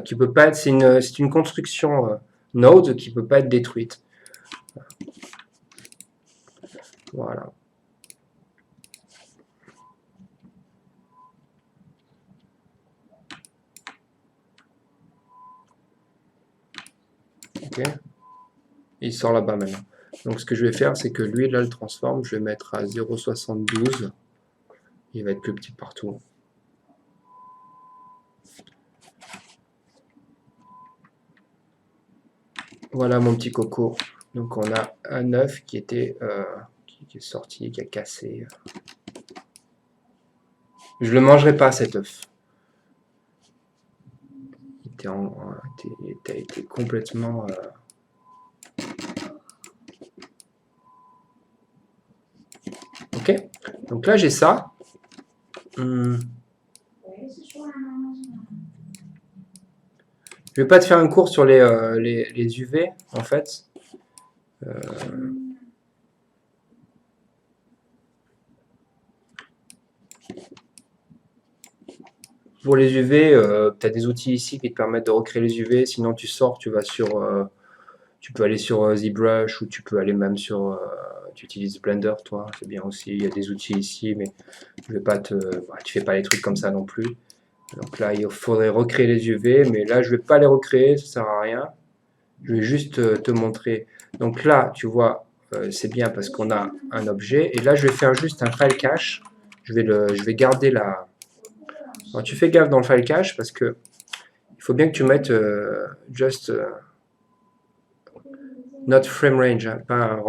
Qui peut pas être... C'est une construction node qui peut pas être détruite. Voilà. Ok. Il sort là-bas maintenant. Donc ce que je vais faire, c'est que lui, là, le transforme, je vais mettre à 0,72. Il va être plus petit partout. Voilà mon petit coco. Donc on a un œuf qui était qui est sorti, qui a cassé. Je le mangerai pas cet œuf. Il était complètement... Ok. Donc là j'ai ça. Je vais pas te faire un cours sur les UV en fait. Pour les UV, tu as des outils ici qui te permettent de recréer les UV. Sinon, tu sors, tu vas sur. Tu peux aller sur ZBrush ou tu peux aller même sur. Tu utilises Blender, toi, c'est bien aussi. Il y a des outils ici, mais je vais pas te. Voilà, tu fais pas les trucs comme ça non plus. Donc là, il faudrait recréer les UV, mais là, je vais pas les recréer, ça sert à rien. Je vais juste te montrer. Donc là, tu vois, c'est bien parce qu'on a un objet. Et là, je vais faire juste un file cache. Je vais garder la. Alors, tu fais gaffe dans le file cache parce que il faut bien que tu mettes just not frame range, hein, pas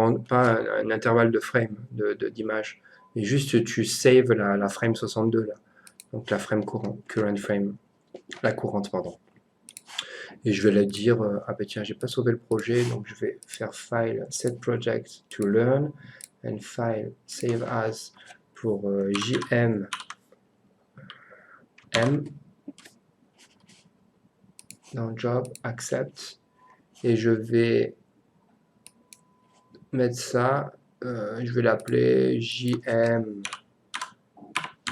un intervalle de frame d'image. Et juste tu save la frame 62 là. Donc la frame courant, current frame, la courante pardon. Et je vais leur dire ah ben tiens j'ai pas sauvé le projet donc je vais faire file set project to learn and file save as pour JM M dans job accept et je vais mettre ça, je vais l'appeler JM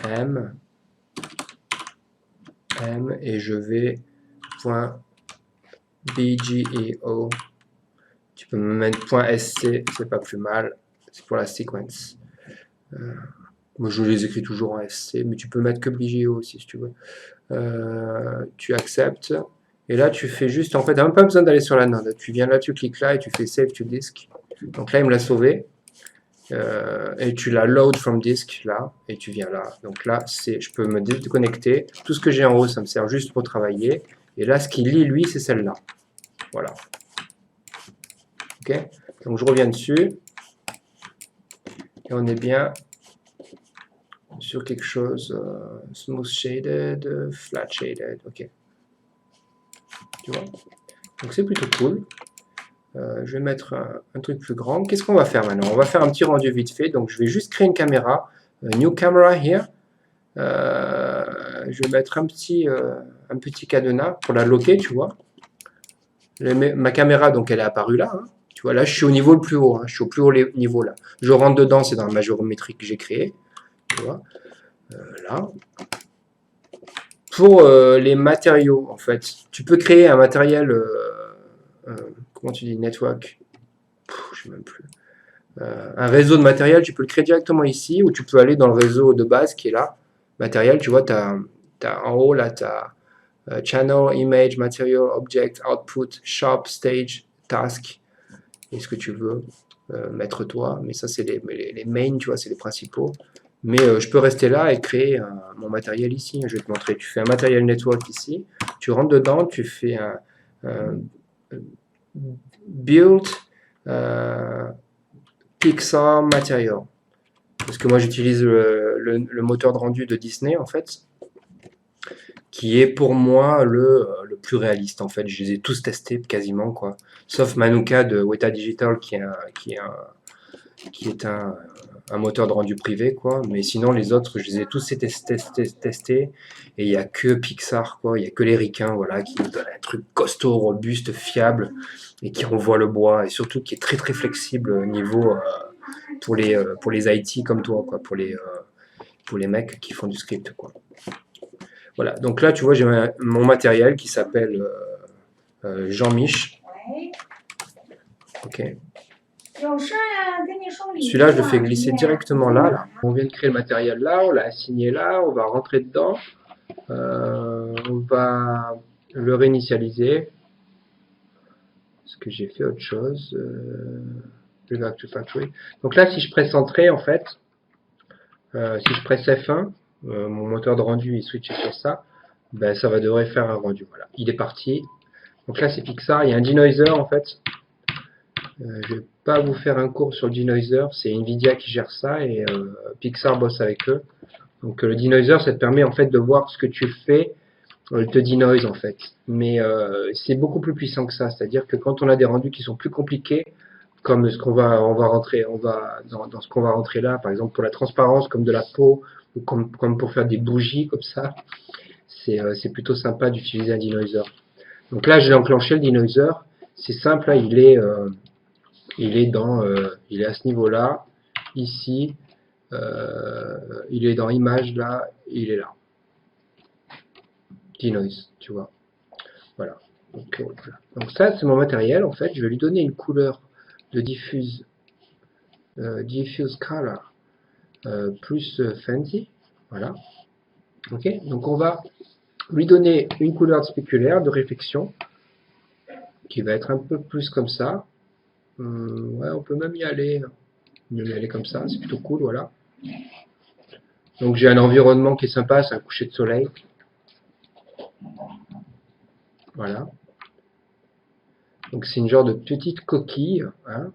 M et je vais point .bgeo. Tu peux me mettre point .sc, c'est pas plus mal, c'est pour la sequence. Moi je les écris toujours en SC, mais tu peux mettre que BGO aussi si tu veux. Tu acceptes. Et là tu fais juste, en fait, t'as même pas besoin d'aller sur la node. Tu viens là, tu cliques là et tu fais save to disk. Donc là il me l'a sauvé. Et tu la load from disk là et tu viens là. Donc là je peux me déconnecter. Tout ce que j'ai en haut ça me sert juste pour travailler. Et là ce qu'il lit lui c'est celle-là. Voilà. Ok. Donc je reviens dessus et on est bien sur quelque chose smooth shaded, flat shaded. Ok. Tu vois. Donc c'est plutôt cool. Je vais mettre un truc plus grand. Qu'est-ce qu'on va faire maintenant? On va faire un petit rendu vite fait. Donc, je vais juste créer une caméra. New camera here. Je vais mettre un petit cadenas pour la loquer, tu vois. Ma caméra, donc, elle est apparue là. Hein. Tu vois, là, je suis au niveau le plus haut. Hein. Je suis au plus haut niveau là. Je rentre dedans, c'est dans ma géométrie que j'ai créée. Tu vois, là. Pour les matériaux, en fait, tu peux créer un matériel, comment tu dis, network, je sais même plus. Un réseau de matériel, tu peux le créer directement ici, ou tu peux aller dans le réseau de base qui est là. Matériel, tu vois, en haut, là, tu as channel, image, material, object, output, shop, stage, task, et ce que tu veux mettre toi. Mais ça, c'est les mains, tu vois, c'est les principaux. Mais je peux rester là et créer mon matériel ici. Je vais te montrer. Tu fais un matériel network ici. Tu rentres dedans, tu fais un build Pixar Material. Parce que moi j'utilise le moteur de rendu de Disney en fait, qui est pour moi le plus réaliste en fait. Je les ai tous testés quasiment quoi. Sauf Manuka de Weta Digital qui est un moteur de rendu privé, quoi. Mais sinon, les autres, je les ai tous testés. Et il n'y a que Pixar, quoi. Il n'y a que les ricains, voilà, qui nous donnent un truc costaud, robuste, fiable, et qui renvoie le bois, et surtout qui est très très flexible au niveau pour les IT comme toi, quoi, pour les mecs qui font du script, quoi. Voilà, donc là, tu vois, j'ai mon matériel qui s'appelle Jean-Mich. Ok. Celui-là, je le fais glisser directement là. On vient de créer le matériel là, on l'a assigné là, on va rentrer dedans. On va le réinitialiser. Parce que j'ai fait autre chose. Back to factory. Donc là, si je presse Entrée, en fait, si je presse F1, mon moteur de rendu il switch sur ça, ben ça devrait faire un rendu. Voilà, il est parti. Donc là, c'est Pixar. Il y a un denoiser en fait. Je vais pas vous faire un cours sur le denoiser, c'est Nvidia qui gère ça et Pixar bosse avec eux. Donc le denoiser, ça te permet en fait de voir ce que tu fais, il te denoise en fait. Mais c'est beaucoup plus puissant que ça, c'est-à-dire que quand on a des rendus qui sont plus compliqués, comme ce on va rentrer, dans ce qu'on va rentrer là, par exemple pour la transparence, comme de la peau, ou comme pour faire des bougies comme ça, c'est plutôt sympa d'utiliser un denoiser. Donc là, j'ai enclenché le denoiser, c'est simple, là, il est à ce niveau-là, ici, il est dans image là, il est là. Denoise, tu vois. Voilà. Donc ça, c'est mon matériel. En fait, je vais lui donner une couleur de diffuse color plus fancy. Voilà. Ok. Donc on va lui donner une couleur spéculaire de réflexion qui va être un peu plus comme ça. Ouais, on peut même y aller. Mieux y aller comme ça, c'est plutôt cool, voilà. Donc j'ai un environnement qui est sympa, c'est un coucher de soleil. Voilà. Donc c'est une genre de petite coquille, hein,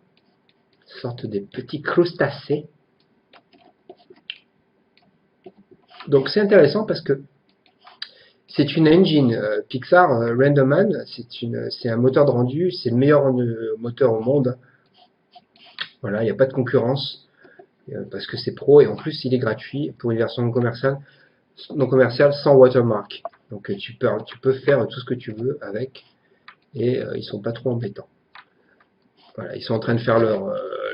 sorte des petits crustacés. Donc c'est intéressant parce que c'est une engine Pixar Randomman, c'est un moteur de rendu, c'est le meilleur moteur au monde. Voilà, il n'y a pas de concurrence parce que c'est pro et en plus il est gratuit pour une version non commerciale sans watermark. Donc tu peux faire tout ce que tu veux avec et ils sont pas trop embêtants. Voilà, ils sont en train de faire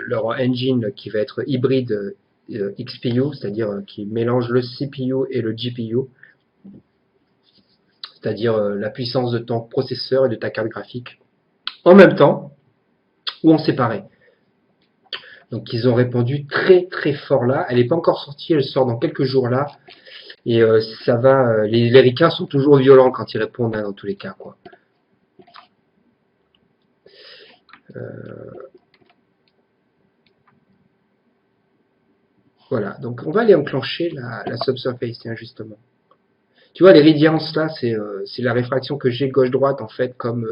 leur engine qui va être hybride XPU, c'est-à-dire qui mélange le CPU et le GPU, c'est-à-dire la puissance de ton processeur et de ta carte graphique, en même temps ou en séparé. Donc ils ont répondu très très fort là. Elle n'est pas encore sortie, elle sort dans quelques jours là. Et ça va. Les ricains sont toujours violents quand ils répondent, hein, dans tous les cas, quoi. Voilà. Donc on va aller enclencher la subsurface, tiens, justement. Tu vois, les radiances là, c'est la réfraction que j'ai gauche-droite en fait, comme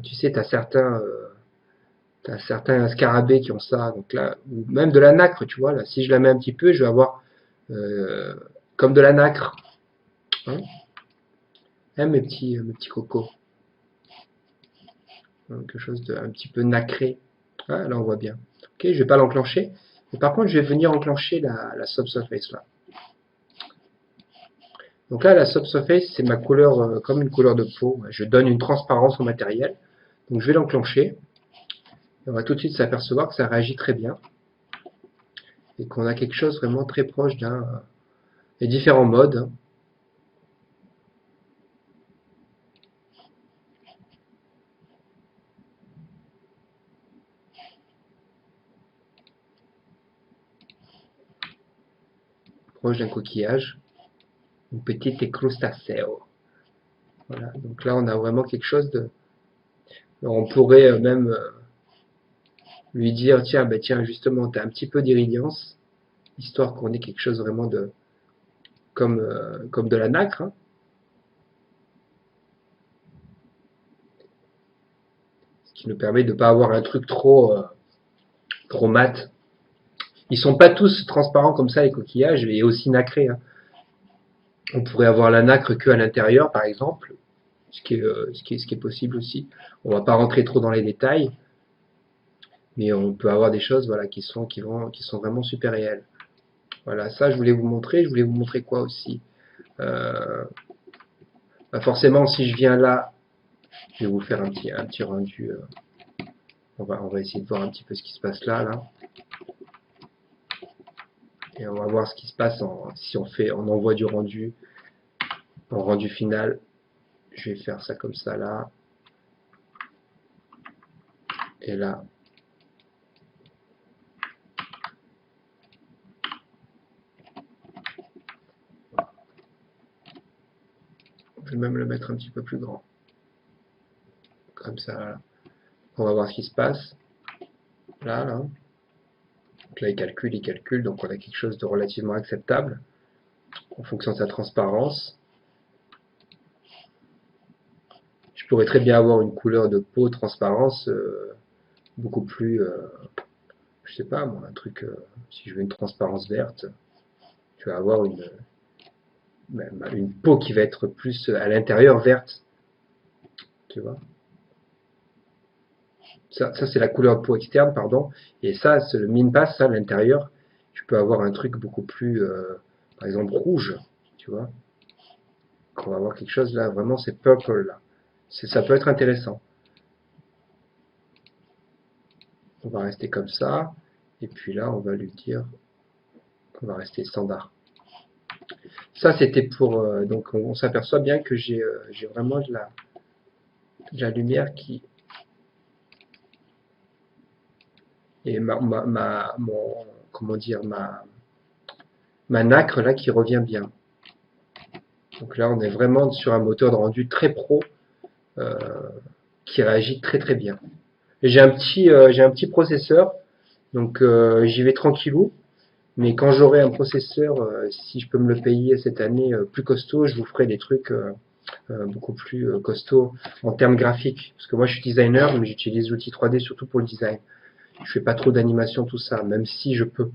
tu sais, t'as certains scarabées qui ont ça, donc là, ou même de la nacre, tu vois, là, si je la mets un petit peu, je vais avoir euh, comme de la nacre, hein, hein, mes petits cocos. quelque chose de un petit peu nacré. Ah, là on voit bien. Ok, je vais pas l'enclencher. Mais par contre, je vais venir enclencher la subsurface là. Donc là, la subsurface, c'est ma couleur, comme une couleur de peau. Je donne une transparence au matériel. Donc je vais l'enclencher. On va tout de suite s'apercevoir que ça réagit très bien. Et qu'on a quelque chose vraiment très proche d'un... Les différents modes, hein. Proche d'un coquillage. Une petite crustaceo. Voilà, donc là on a vraiment quelque chose de... Alors, on pourrait même lui dire, tiens, ben tiens, justement, tu as un petit peu d'iridience, histoire qu'on ait quelque chose vraiment de... comme de la nacre, hein. Ce qui nous permet de ne pas avoir un truc trop mat. Ils sont pas tous transparents comme ça, les coquillages, et aussi nacrés, hein. On pourrait avoir la nacre que à l'intérieur, par exemple, ce qui est possible aussi. On va pas rentrer trop dans les détails, mais on peut avoir des choses, voilà, qui sont vraiment super réelles. Voilà, ça je voulais vous montrer. Je voulais vous montrer quoi aussi? euh, Bah forcément, si je viens là, je vais vous faire un petit rendu. On va essayer de voir un petit peu ce qui se passe là. Et on va voir ce qui se passe si on envoie du rendu en rendu final. Je vais faire ça comme ça là. Et là. Je vais même le mettre un petit peu plus grand. Comme ça. Là. On va voir ce qui se passe. Là. Donc là, il calcule. Donc on a quelque chose de relativement acceptable en fonction de sa transparence. Je pourrais très bien avoir une couleur de peau transparence beaucoup plus, je sais pas moi, un truc, si je veux une transparence verte, tu vas avoir une peau qui va être plus à l'intérieur verte, tu vois. Ça c'est la couleur de peau externe, pardon, et ça, c'est le min pass, ça, à l'intérieur, tu peux avoir un truc beaucoup plus, par exemple, rouge, tu vois. On va avoir quelque chose là, vraiment, c'est purple là. Ça peut être intéressant. On va rester comme ça, et puis là, on va lui dire, on va rester standard. Ça, c'était pour... donc, on s'aperçoit bien que j'ai vraiment de la lumière qui... Et comment dire, ma nacre, là, qui revient bien. Donc là, on est vraiment sur un moteur de rendu très pro, euh, qui réagit très très bien. J'ai un petit processeur, donc j'y vais tranquillou. Mais quand j'aurai un processeur, si je peux me le payer cette année, plus costaud, je vous ferai des trucs beaucoup plus costauds en termes graphiques. Parce que moi, je suis designer, mais j'utilise l'outil 3D surtout pour le design. Je fais pas trop d'animation, tout ça, même si je peux.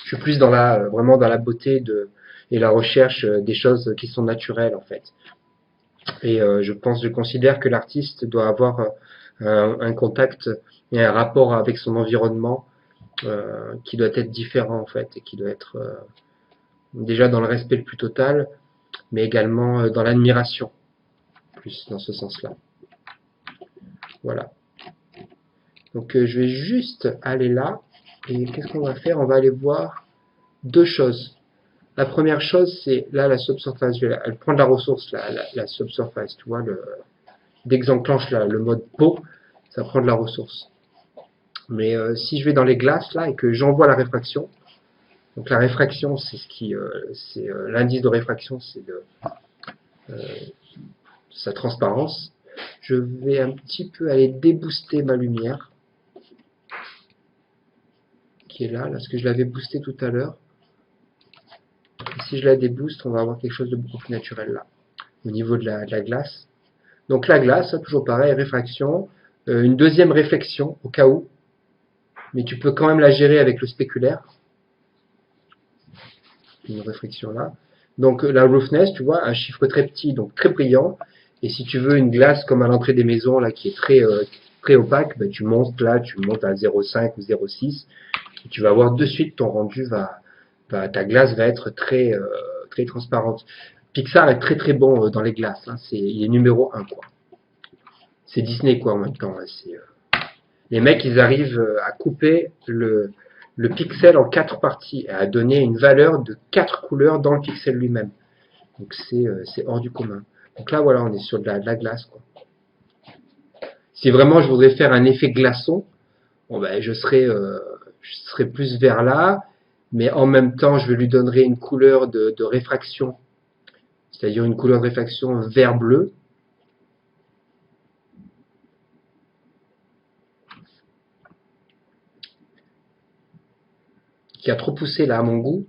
Je suis plus dans vraiment dans la beauté et la recherche des choses qui sont naturelles, en fait. Et je considère que l'artiste doit avoir un contact et un rapport avec son environnement qui doit être différent, en fait, et qui doit être déjà dans le respect le plus total, mais également dans l'admiration, plus dans ce sens-là. Voilà. Donc je vais juste aller là, et qu'est-ce qu'on va faire? On va aller voir deux choses. La première chose, c'est là la subsurface, elle prend de la ressource, la subsurface, tu vois, dès que j'enclenche le mode peau, ça prend de la ressource. Mais si je vais dans les glaces là et que j'envoie la réfraction, donc la réfraction, c'est l'indice de réfraction, c'est sa transparence. Je vais un petit peu aller débooster ma lumière, qui est là, parce que je l'avais boosté tout à l'heure. Si je la débooste, on va avoir quelque chose de beaucoup plus naturel là, au niveau de la glace. Donc la glace, toujours pareil, réfraction, une deuxième réflexion au cas où, mais tu peux quand même la gérer avec le spéculaire. Une réflexion là. Donc la roughness, tu vois, un chiffre très petit, donc très brillant, Et si tu veux une glace comme à l'entrée des maisons, là, qui est très opaque, ben, tu montes là, tu montes à 0,5 ou 0,6, et tu vas voir de suite ton rendu ta glace va être très transparente. Pixar est très très bon dans les glaces, hein, il est numéro un quoi. C'est Disney quoi en même temps. Hein, les mecs ils arrivent à couper le pixel en 4 parties et à donner une valeur de 4 couleurs dans le pixel lui-même. Donc c'est hors du commun. Donc là voilà, on est sur de la glace quoi. Si vraiment je voudrais faire un effet glaçon, bon ben je serais plus vers là, mais en même temps je lui donnerai une couleur de réfraction, c'est-à-dire une couleur de réfraction vert-bleu. Qui a trop poussé là à mon goût.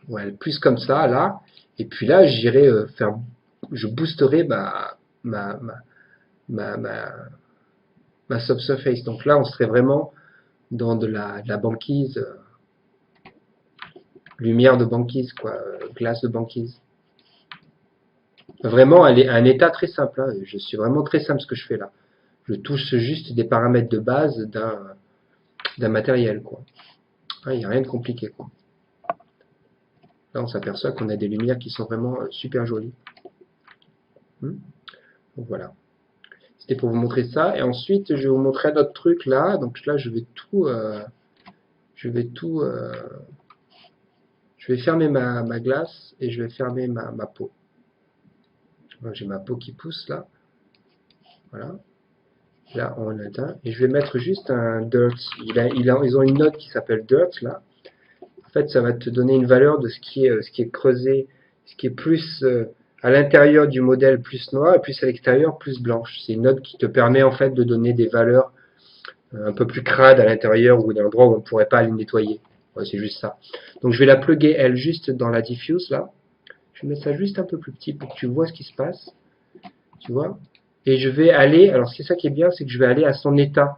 Ouais, plus comme ça là. Et puis là, j'irai je boosterai ma, ma, ma, ma, ma subsurface. Donc là, on serait vraiment dans de la banquise, lumière de banquise, quoi, glace de banquise. Vraiment, elle est à un état très simple. Hein. Je suis vraiment très simple ce que je fais là. Je touche juste des paramètres de base d'un matériel, quoi. Il n'y a rien de compliqué, quoi. Là, on s'aperçoit qu'on a des lumières qui sont vraiment super jolies. Donc voilà. C'était pour vous montrer ça. Et ensuite, je vais vous montrer un autre truc là. Donc là, je vais fermer ma glace et je vais fermer ma peau. J'ai ma peau qui pousse là. Voilà. Là, on atteint. Et je vais mettre juste un dirt. Ils ont une note qui s'appelle dirt là. En fait, ça va te donner une valeur de ce qui est creusé, ce qui est plus à l'intérieur du modèle plus noir et plus à l'extérieur plus blanche. C'est une note qui te permet en fait de donner des valeurs un peu plus crades à l'intérieur ou d'un endroit où on ne pourrait pas aller nettoyer. Ouais, c'est juste ça. Donc je vais la plugger elle juste dans la diffuse là. Je vais mettre ça juste un peu plus petit pour que tu vois ce qui se passe. Tu vois. Et je vais aller, alors c'est ça qui est bien, c'est que je vais aller à son état.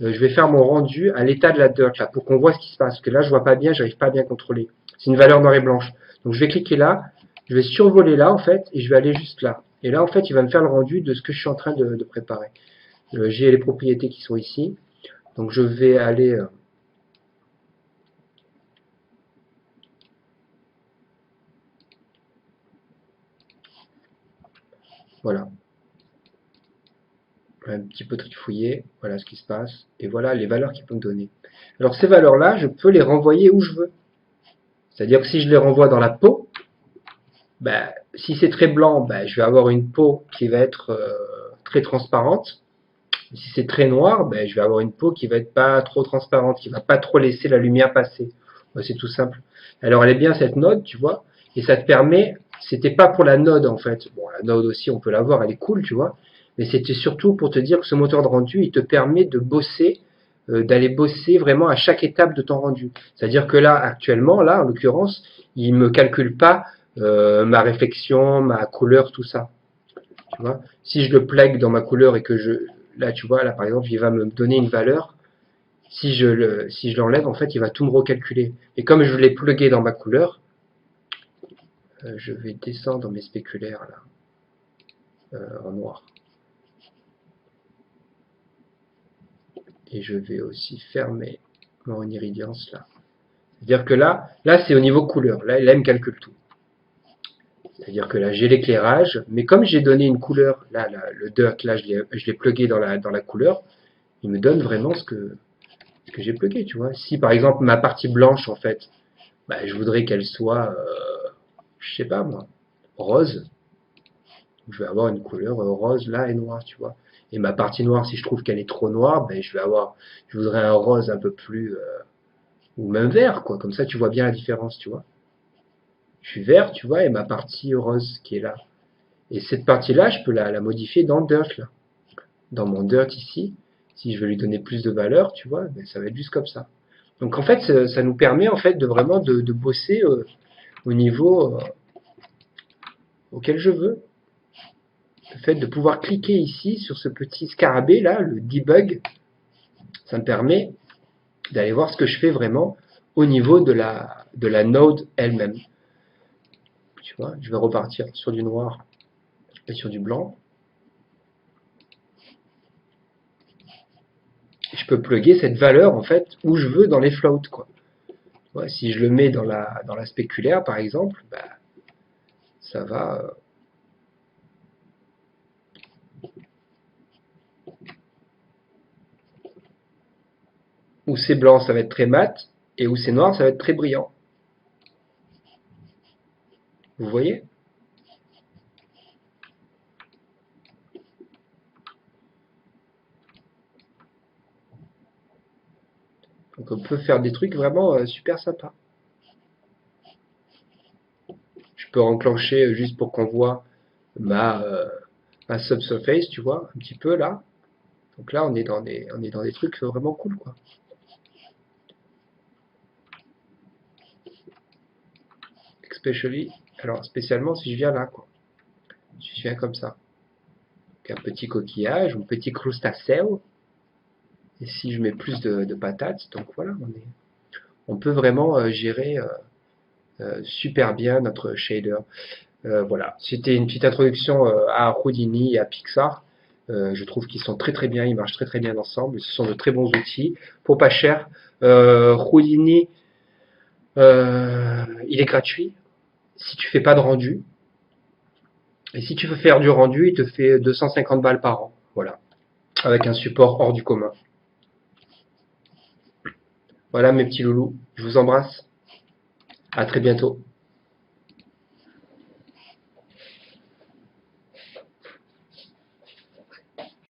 Je vais faire mon rendu à l'état de la dirt là pour qu'on voit ce qui se passe. Parce que là je vois pas bien, j'arrive pas à bien contrôler. C'est une valeur noire et blanche. Donc je vais cliquer là, je vais survoler là en fait et je vais aller juste là. Et là en fait il va me faire le rendu de ce que je suis en train de préparer. J'ai les propriétés qui sont ici. Donc je vais aller voilà, un petit peu trifouiller, voilà ce qui se passe, et voilà les valeurs qu'il peut me donner. Alors ces valeurs-là, je peux les renvoyer où je veux. C'est-à-dire que si je les renvoie dans la peau, ben, si c'est très blanc, ben, je vais avoir une peau qui va être très transparente. Si c'est très noir, ben, je vais avoir une peau qui va être pas trop transparente, qui va pas trop laisser la lumière passer. Ben, c'est tout simple. Alors elle est bien cette node, tu vois, et ça te permet, c'était pas pour la node en fait. Bon, la node aussi, on peut la voir, elle est cool, tu vois, mais c'était surtout pour te dire que ce moteur de rendu, il te permet de bosser, d'aller bosser vraiment à chaque étape de ton rendu. C'est-à-dire que là, actuellement, là, en l'occurrence, il me calcule pas ma réflexion, ma couleur, tout ça. Tu vois, si je le plague dans ma couleur et que là, tu vois, là, par exemple, il va me donner une valeur. Si je l'enlève, en fait, il va tout me recalculer. Et comme je l'ai plugué dans ma couleur, je vais descendre dans mes spéculaires là, en noir. Et je vais aussi fermer mon irradiance là. C'est-à-dire que là c'est au niveau couleur. Là, il me calcule tout. C'est-à-dire que là, j'ai l'éclairage, mais comme j'ai donné une couleur, là, le dirt, là, je l'ai plugué dans la couleur, il me donne vraiment ce que j'ai plugué, tu vois. Si par exemple ma partie blanche, en fait, bah, je voudrais qu'elle soit, je sais pas moi, rose, je vais avoir une couleur rose là et noire, tu vois. Et ma partie noire, si je trouve qu'elle est trop noire, ben je voudrais un rose un peu plus, ou même vert, quoi. Comme ça, tu vois bien la différence, tu vois. Je suis vert, tu vois, et ma partie rose qui est là. Et cette partie-là, je peux la modifier dans le dirt, là. Dans mon dirt ici, si je veux lui donner plus de valeur, tu vois, ben ça va être juste comme ça. Donc en fait, ça nous permet en fait de vraiment de bosser au niveau auquel je veux. Le fait de pouvoir cliquer ici sur ce petit scarabée là, le debug, ça me permet d'aller voir ce que je fais vraiment au niveau de la node elle-même. Tu vois, je vais repartir sur du noir. Et sur du blanc, je peux plugger cette valeur en fait où je veux dans les floats, quoi. Ouais, si je le mets dans la spéculaire par exemple, bah, ça va. Où c'est blanc, ça va être très mat, et où c'est noir, ça va être très brillant. Vous voyez? Donc on peut faire des trucs vraiment super sympas. Je peux enclencher juste pour qu'on voit ma subsurface, tu vois, un petit peu là. Donc là, on est dans des trucs vraiment cool, quoi. Especially, alors spécialement si je viens là, quoi. Si je viens comme ça. Donc, un petit coquillage, un petit crustaceo. Et si je mets plus de patates, donc voilà, on peut vraiment gérer super bien notre shader. Voilà, c'était une petite introduction à Houdini et à Pixar. Je trouve qu'ils sont très très bien, ils marchent très très bien ensemble. Ce sont de très bons outils pour pas cher. Houdini, il est gratuit si tu fais pas de rendu. Et si tu veux faire du rendu, il te fait 250 balles par an. Voilà, avec un support hors du commun. Voilà mes petits loulous, je vous embrasse. À très bientôt.